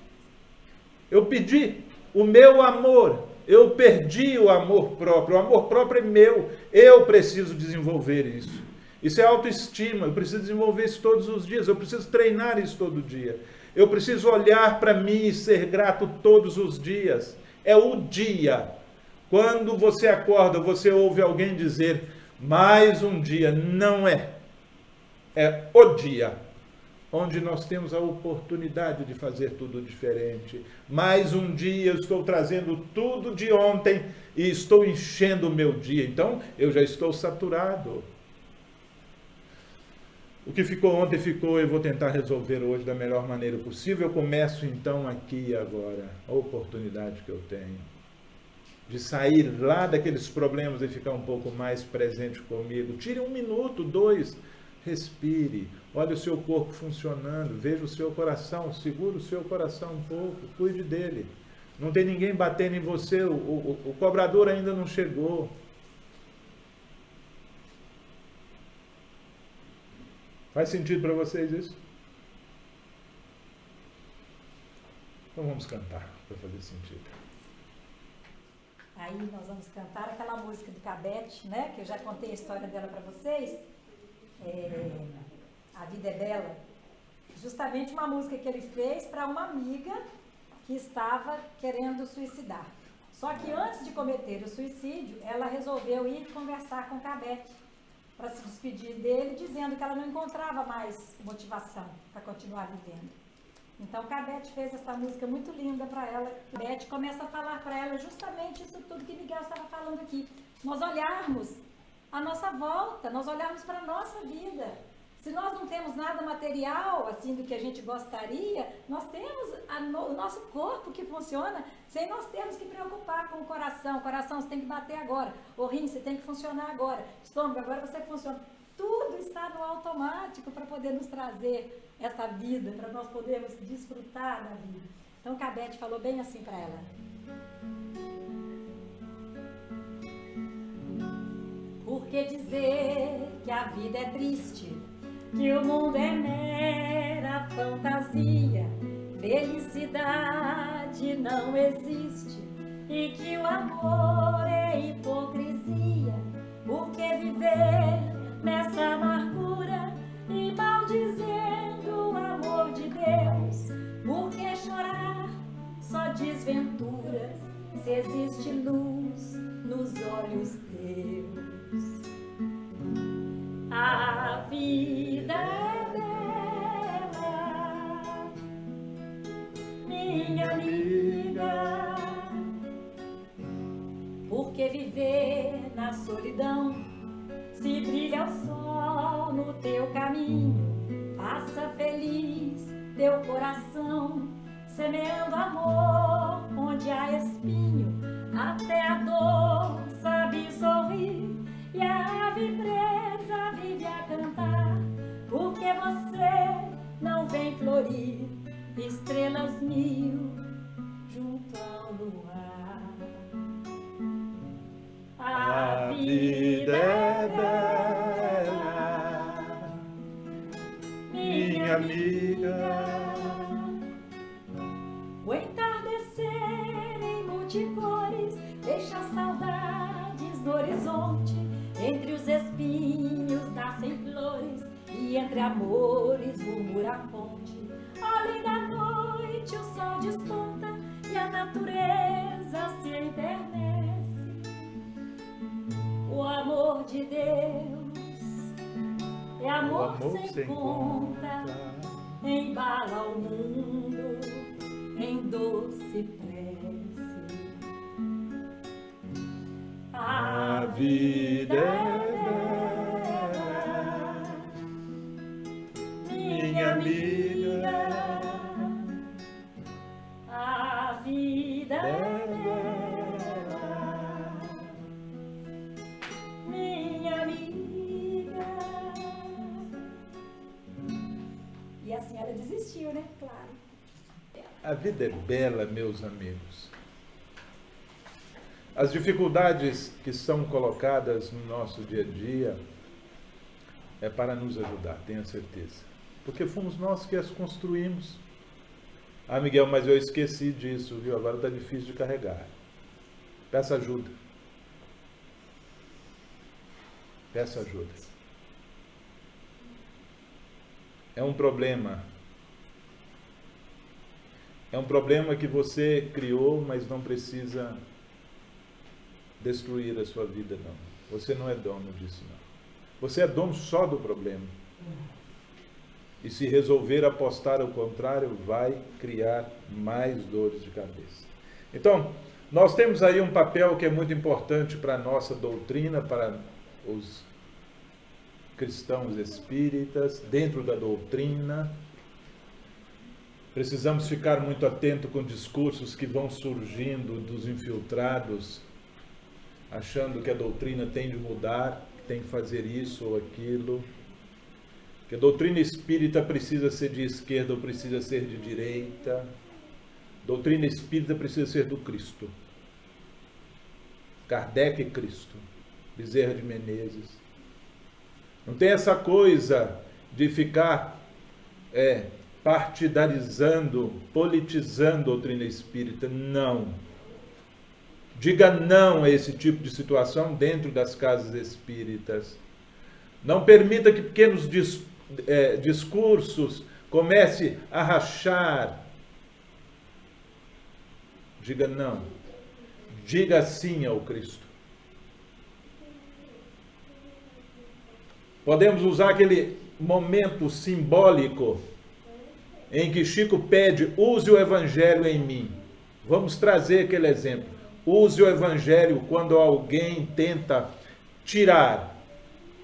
Eu pedi o meu amor, eu perdi o amor próprio é meu, eu preciso desenvolver isso. Isso é autoestima, eu preciso desenvolver isso todos os dias, eu preciso treinar isso todo dia. Eu preciso olhar para mim e ser grato todos os dias. É o dia. Quando você acorda, você ouve alguém dizer, mais um dia. Não é. É o dia, onde nós temos a oportunidade de fazer tudo diferente. Mais um dia, eu estou trazendo tudo de ontem e estou enchendo o meu dia. Então, eu já estou saturado. O que ficou ontem ficou, eu vou tentar resolver hoje da melhor maneira possível. Eu começo então aqui e agora, a oportunidade que eu tenho de sair lá daqueles problemas e ficar um pouco mais presente comigo. Tire 1 minuto, 2, respire, olhe o seu corpo funcionando, veja o seu coração, segure o seu coração um pouco, cuide dele. Não tem ninguém batendo em você, o cobrador ainda não chegou. Faz sentido para vocês isso? Então vamos cantar para fazer sentido. Aí nós vamos cantar aquela música de Cabete, né? Que eu já contei a história dela para vocês. A Vida é Bela. Justamente uma música que ele fez para uma amiga que estava querendo suicidar. Só que antes de cometer o suicídio, ela resolveu ir conversar com Cabete para se despedir dele, dizendo que ela não encontrava mais motivação para continuar vivendo. Então, Cabete fez essa música muito linda para ela. Cabete começa a falar para ela justamente isso tudo que Miguel estava falando aqui. Nós olharmos a nossa volta, nós olharmos para a nossa vida. Se nós não temos nada material, assim, do que a gente gostaria, nós temos o nosso corpo que funciona sem nós termos que preocupar com o coração. O coração você tem que bater agora. O rim você tem que funcionar agora. Estômago agora você funciona. Tudo está no automático para poder nos trazer essa vida, para nós podermos desfrutar da vida. Então, Cabete falou bem assim para ela. Por que dizer que a vida é triste? Que o mundo é mera fantasia, felicidade não existe e que o amor é hipocrisia. Por que viver nessa amargura e maldizendo o amor de Deus? Por que chorar só desventuras se existe luz nos olhos teus? A vida é bela, minha amiga. Por que viver na solidão? Se brilha o sol no teu caminho, faça feliz teu coração, semeando amor onde há espinho, até a dor sabe e a ave presa vive a cantar. Porque você não vem florir, estrelas mil junto ao luar. A vida é bela, minha amiga. O entardecer em multicores deixa saudades no horizonte. Entre os espinhos nascem flores e entre amores murmura a fonte. Além da noite o sol desponta e a natureza se enternece. O amor de Deus é amor sem conta, embala o mundo em doce prece. A vida é bela, minha amiga. A vida é bela, minha amiga. E a senhora desistiu, né? Claro. A vida é bela, meus amigos. As dificuldades que são colocadas no nosso dia a dia é para nos ajudar, tenha certeza. Porque fomos nós que as construímos. Ah, Miguel, mas eu esqueci disso, viu? Agora está difícil de carregar. Peça ajuda. Peça ajuda. É um problema. É um problema que você criou, mas não precisa destruir a sua vida, não. Você não é dono disso, não. Você é dono só do problema. E se resolver apostar ao contrário, vai criar mais dores de cabeça. Então, nós temos aí um papel que é muito importante para a nossa doutrina, para os cristãos espíritas, dentro da doutrina. Precisamos ficar muito atento com discursos que vão surgindo dos infiltrados, achando que a doutrina tem de mudar, que tem que fazer isso ou aquilo, que a doutrina espírita precisa ser de esquerda ou precisa ser de direita. Doutrina espírita precisa ser do Cristo. Kardec e Cristo. Bezerra de Menezes. Não tem essa coisa de ficar partidarizando, politizando a doutrina espírita. Não. Diga não a esse tipo de situação dentro das casas espíritas. Não permita que pequenos discursos comecem a rachar. Diga não. Diga sim ao Cristo. Podemos usar aquele momento simbólico em que Chico pede, use o Evangelho em mim. Vamos trazer aquele exemplo. Use o Evangelho quando alguém tenta tirar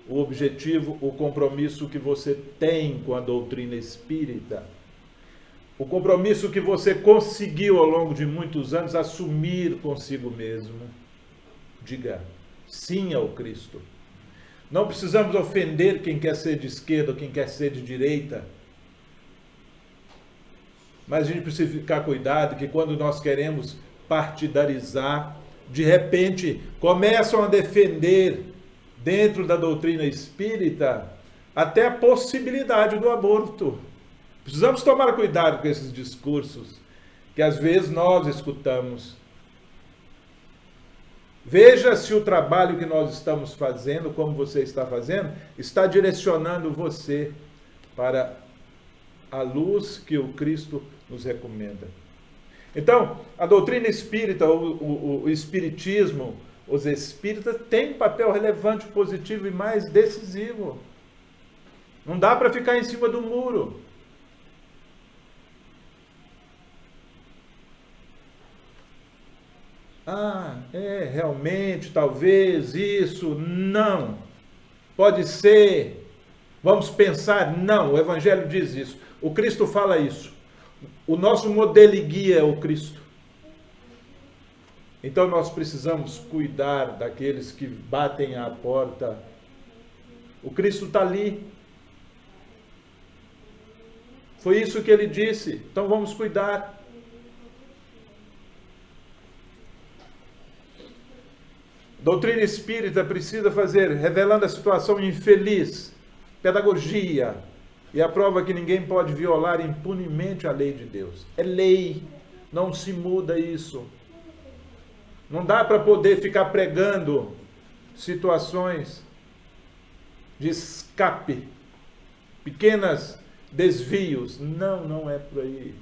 o objetivo, o compromisso que você tem com a doutrina espírita. O compromisso que você conseguiu ao longo de muitos anos assumir consigo mesmo. Diga sim ao Cristo. Não precisamos ofender quem quer ser de esquerda ou quem quer ser de direita. Mas a gente precisa ficar cuidado que quando nós queremos partidarizar, de repente começam a defender dentro da doutrina espírita até a possibilidade do aborto. Precisamos tomar cuidado com esses discursos que às vezes nós escutamos. Veja se o trabalho que nós estamos fazendo, como você está fazendo, está direcionando você para a luz que o Cristo nos recomenda. Então, a doutrina espírita, o espiritismo, os espíritas têm um papel relevante, positivo e mais decisivo. Não dá para ficar em cima do muro. Realmente, talvez, isso, não. Pode ser, vamos pensar, não, o Evangelho diz isso. O Cristo fala isso. O nosso modelo e guia é o Cristo. Então nós precisamos cuidar daqueles que batem à porta. O Cristo está ali. Foi isso que ele disse. Então vamos cuidar. Doutrina espírita precisa fazer, revelando a situação infeliz, pedagogia, e a prova que ninguém pode violar impunemente a lei de Deus. É lei, não se muda isso. Não dá para poder ficar pregando situações de escape, pequenos desvios. Não é por aí.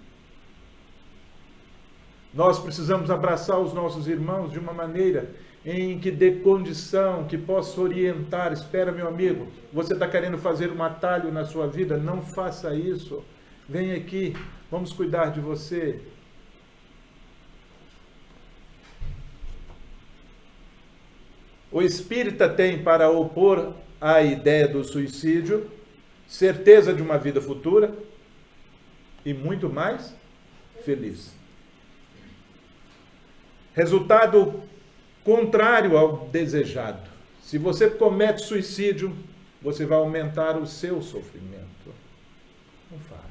Nós precisamos abraçar os nossos irmãos de uma maneira em que dê condição, que possa orientar. Espera, meu amigo, você está querendo fazer um atalho na sua vida? Não faça isso. Vem aqui, vamos cuidar de você. O espírita tem para opor à ideia do suicídio certeza de uma vida futura e muito mais feliz. Resultado contrário ao desejado. Se você comete suicídio, você vai aumentar o seu sofrimento. Não faça.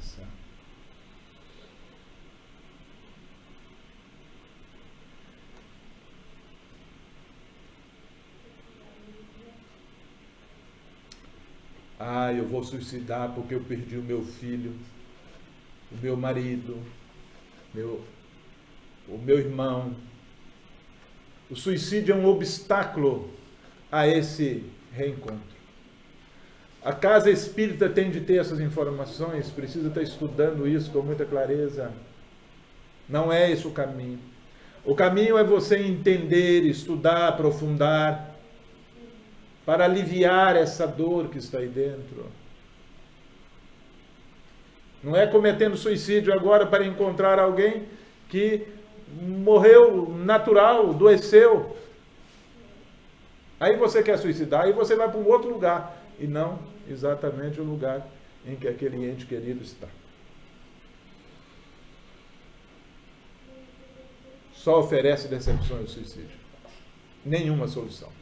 Eu vou suicidar porque eu perdi o meu filho, o meu marido, o meu irmão. O suicídio é um obstáculo a esse reencontro. A casa espírita tem de ter essas informações, precisa estar estudando isso com muita clareza. Não é esse o caminho. O caminho é você entender, estudar, aprofundar, para aliviar essa dor que está aí dentro. Não é cometendo suicídio agora para encontrar alguém que morreu natural, adoeceu. Aí você quer suicidar, aí você vai para um outro lugar, e não exatamente o lugar em que aquele ente querido está. Só oferece decepções o suicídio. Nenhuma solução.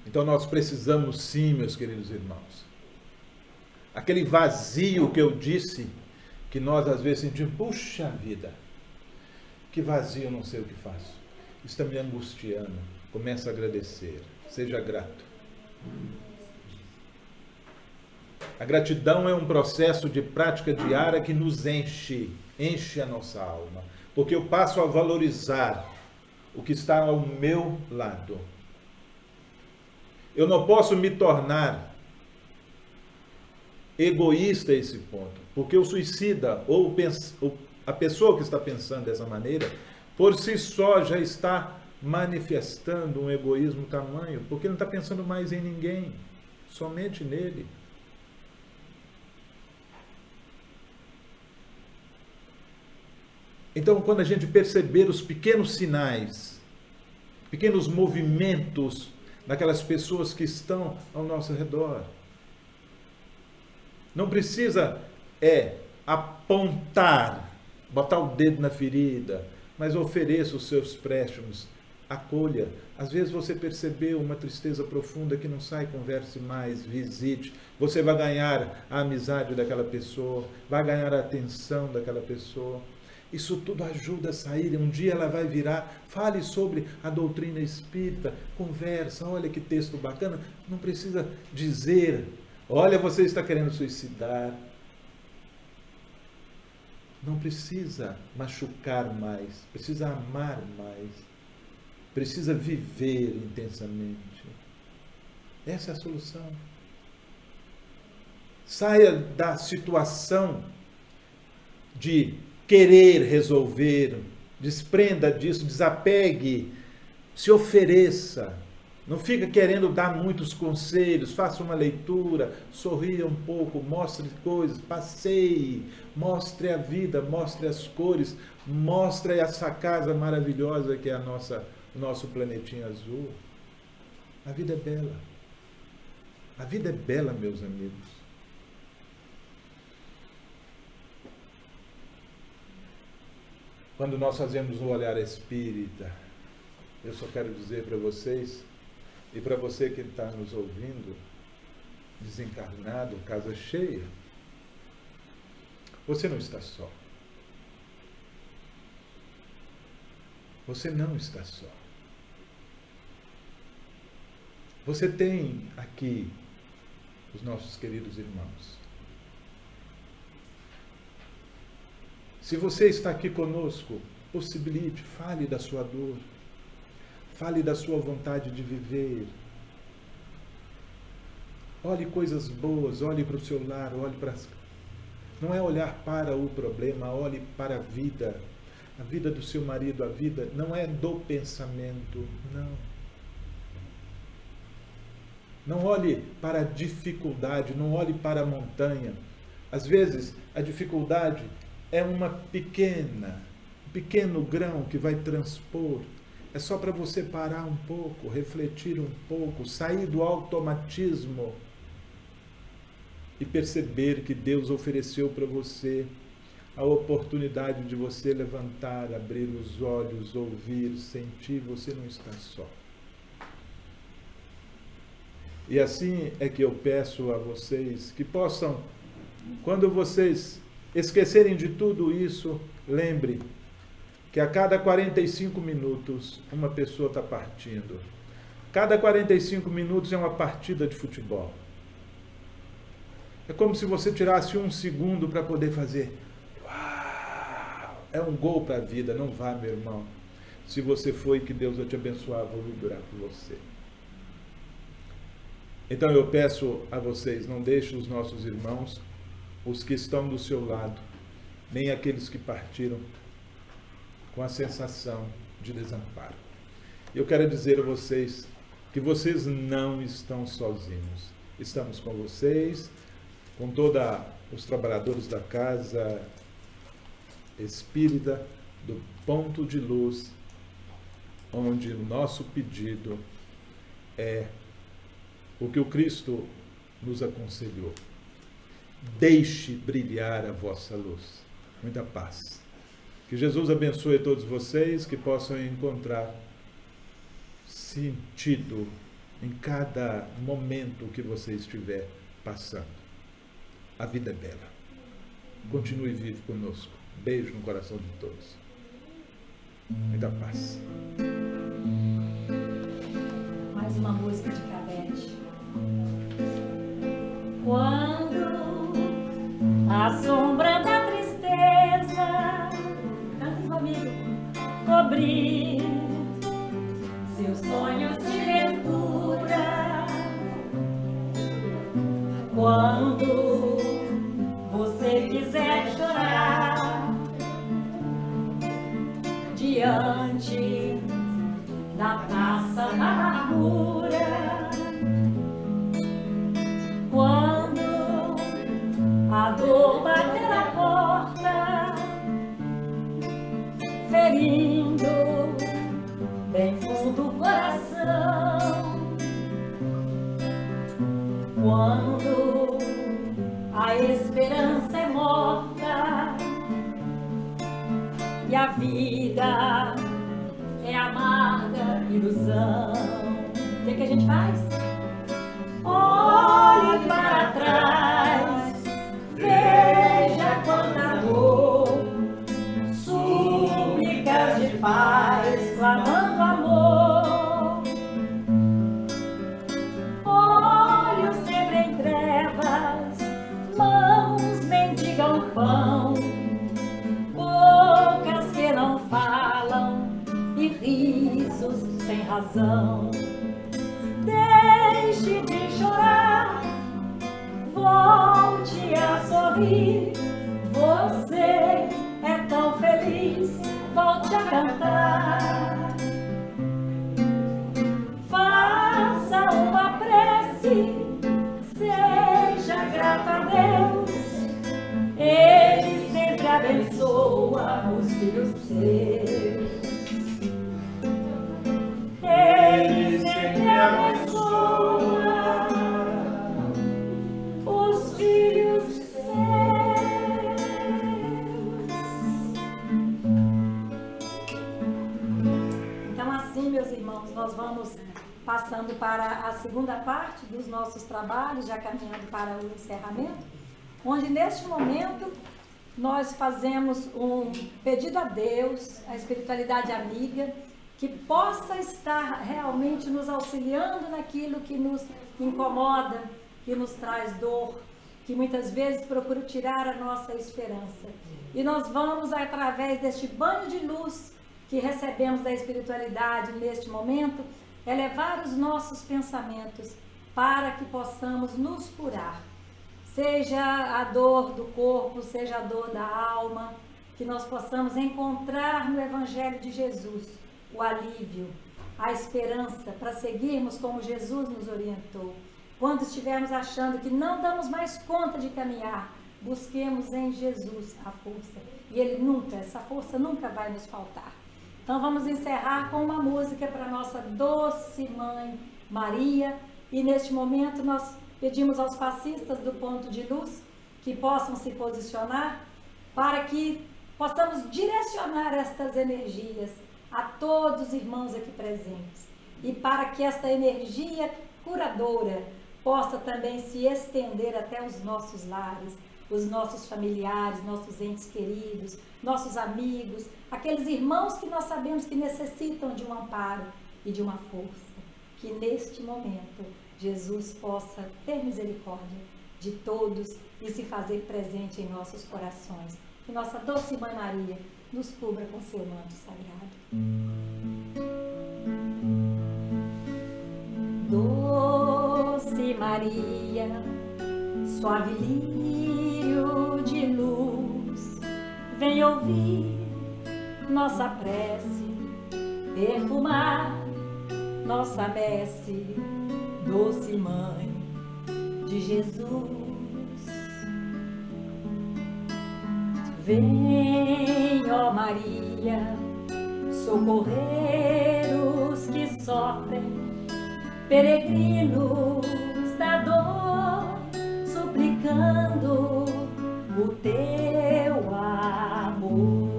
Então nós precisamos sim, meus queridos irmãos. Aquele vazio que eu disse, que nós às vezes sentimos, puxa vida, que vazio, eu não sei o que faço. Isso está me angustiando. Comece a agradecer, seja grato. A gratidão é um processo de prática diária que nos enche a nossa alma. Porque eu passo a valorizar o que está ao meu lado. Eu não posso me tornar egoísta a esse ponto, porque o suicida ou a pessoa que está pensando dessa maneira, por si só já está manifestando um egoísmo tamanho, porque não está pensando mais em ninguém, somente nele. Então, quando a gente perceber os pequenos sinais, pequenos movimentos daquelas pessoas que estão ao nosso redor, não precisa apontar, botar o dedo na ferida, mas ofereça os seus préstimos, acolha. Às vezes você percebeu uma tristeza profunda que não sai, converse mais, visite. Você vai ganhar a amizade daquela pessoa, vai ganhar a atenção daquela pessoa. Isso tudo ajuda a sair. Um dia ela vai virar, fale sobre a doutrina espírita, conversa, olha que texto bacana. Não precisa dizer, olha, você está querendo suicidar. Não precisa machucar mais, precisa amar mais, precisa viver intensamente. Essa é a solução. Saia da situação de querer resolver, desprenda disso, desapegue, se ofereça. Não fica querendo dar muitos conselhos, faça uma leitura, sorria um pouco, mostre coisas, passeie, mostre a vida, mostre as cores, mostre essa casa maravilhosa que é o nosso planetinha azul. A vida é bela. A vida é bela, meus amigos. Quando nós fazemos um olhar espírita, eu só quero dizer para vocês, e para você que está nos ouvindo, desencarnado, casa cheia, você não está só. Você não está só. Você tem aqui os nossos queridos irmãos. Se você está aqui conosco, possibilite, fale da sua dor, fale da sua vontade de viver. Olhe coisas boas, olhe para o seu lar, olhe para as... Não é olhar para o problema, olhe para a vida do seu marido, a vida não é do pensamento, não. Não olhe para a dificuldade, não olhe para a montanha. Às vezes, a dificuldade é um pequeno grão que vai transpor. É só para você parar um pouco, refletir um pouco, sair do automatismo e perceber que Deus ofereceu para você a oportunidade de você levantar, abrir os olhos, ouvir, sentir. Você não está só. E assim é que eu peço a vocês que possam, quando vocês esquecerem de tudo isso, lembre que a cada 45 minutos uma pessoa está partindo. Cada 45 minutos é uma partida de futebol. É como se você tirasse um segundo para poder fazer. Uau! É um gol para a vida. Não vá, meu irmão. Se você foi, que Deus vai te abençoar, vou vibrar por você. Então eu peço a vocês, não deixem os nossos irmãos, os que estão do seu lado, nem aqueles que partiram, com a sensação de desamparo. Eu quero dizer a vocês que vocês não estão sozinhos. Estamos com vocês, com todos os trabalhadores da casa espírita, do ponto de luz, onde o nosso pedido é o que o Cristo nos aconselhou. Deixe brilhar a vossa luz. Muita paz. Que Jesus abençoe todos vocês, que possam encontrar sentido em cada momento que você estiver passando. A vida é bela. Continue vivo conosco. Beijo no coração de todos. Muita paz. Mais uma música de Cabete. Quando a sombra da tristeza, canta comigo, cobrir seus sonhos de ventura, quando você quiser chorar diante da taça da amargura, quando a dor bater a porta, ferindo bem fundo o coração, quando a esperança é morta e a vida é amarga ilusão, o que a gente faz? Olhe para trás, veja quanta dor, súplicas de paz, clamando amor. Olhos sempre em trevas, mãos mendigam pão, bocas que não falam e risos sem razão. Deixe de chorar, volte a sorrir. Você é tão feliz, volte a cantar. Faça uma prece, seja grato a Deus. Ele sempre abençoa os filhos seus. Ele sempre abençoa os filhos seus. passando para a segunda parte dos nossos trabalhos, já caminhando para o encerramento, onde neste momento nós fazemos um pedido a Deus, a espiritualidade amiga, que possa estar realmente nos auxiliando naquilo que nos incomoda, que nos traz dor, que muitas vezes procura tirar a nossa esperança. E nós vamos, através deste banho de luz que recebemos da espiritualidade neste momento, elevar os nossos pensamentos para que possamos nos curar. Seja a dor do corpo, seja a dor da alma, que nós possamos encontrar no Evangelho de Jesus o alívio, a esperança para seguirmos como Jesus nos orientou. Quando estivermos achando que não damos mais conta de caminhar, busquemos em Jesus a força. E essa força nunca vai nos faltar. Então vamos encerrar com uma música para nossa doce mãe Maria. E neste momento nós pedimos aos passistas do Ponto de Luz que possam se posicionar para que possamos direcionar estas energias a todos os irmãos aqui presentes. E para que esta energia curadora possa também se estender até os nossos lares, os nossos familiares, nossos entes queridos, nossos amigos, aqueles irmãos que nós sabemos que necessitam de um amparo e de uma força. Que neste momento Jesus possa ter misericórdia de todos e se fazer presente em nossos corações. Que nossa doce Mãe Maria nos cubra com seu manto sagrado. Doce Maria, suave lírio de luz, vem ouvir nossa prece, perfumar nossa messe, doce Mãe de Jesus. Vem, ó Maria, socorrer os que sofrem, peregrinos da dor, suplicando o teu amor.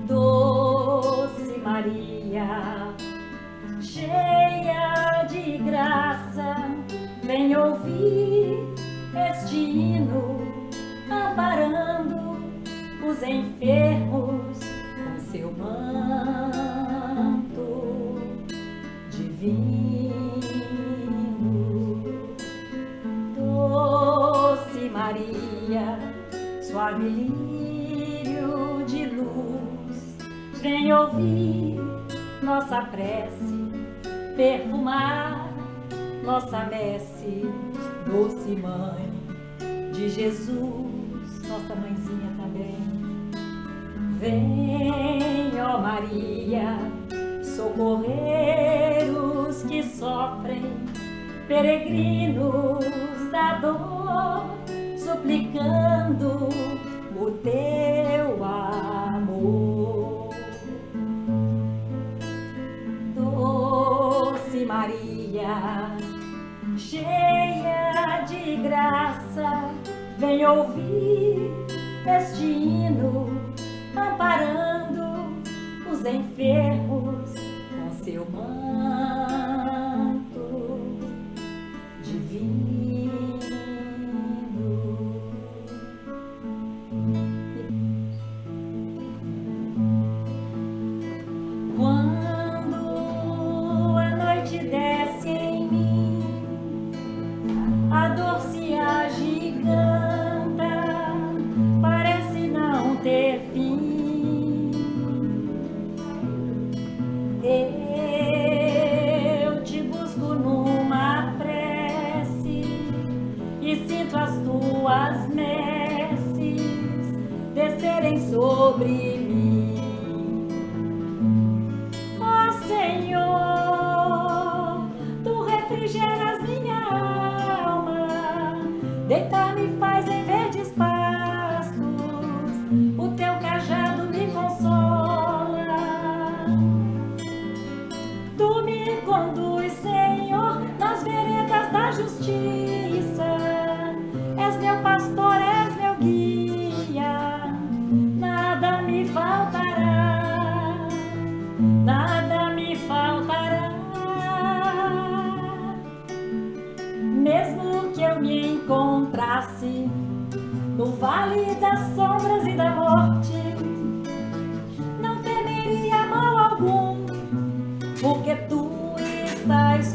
Doce Maria, cheia de graça, vem ouvir este hino, amparando os enfermos com seu manto divino. Doce Maria, suave lírio de luz, vem ouvir nossa prece, perfumar nossa messe, doce Mãe de Jesus, nossa mãezinha também. Vem, ó Maria, socorrer os que sofrem, peregrinos da dor, suplicando o teu amor. Doce Maria, cheia de graça, vem ouvir este hino, amparando os enfermos com seu manto divino. Quando a noite desce em mim, a dor se agiganta, parece não ter fim. Eu te busco numa prece e sinto as tuas messes descerem sobre mim. Ó Senhor, tu refrigeras minha alma, deitar me faz em verdes pastos, o teu cajado me consola. Tu me conduz, Senhor, nas veredas da justiça, és meu pastor, és meu guia, nada me faltará, nada me encontrasse no vale das sombras e da morte, não temeria mal algum, porque tu estás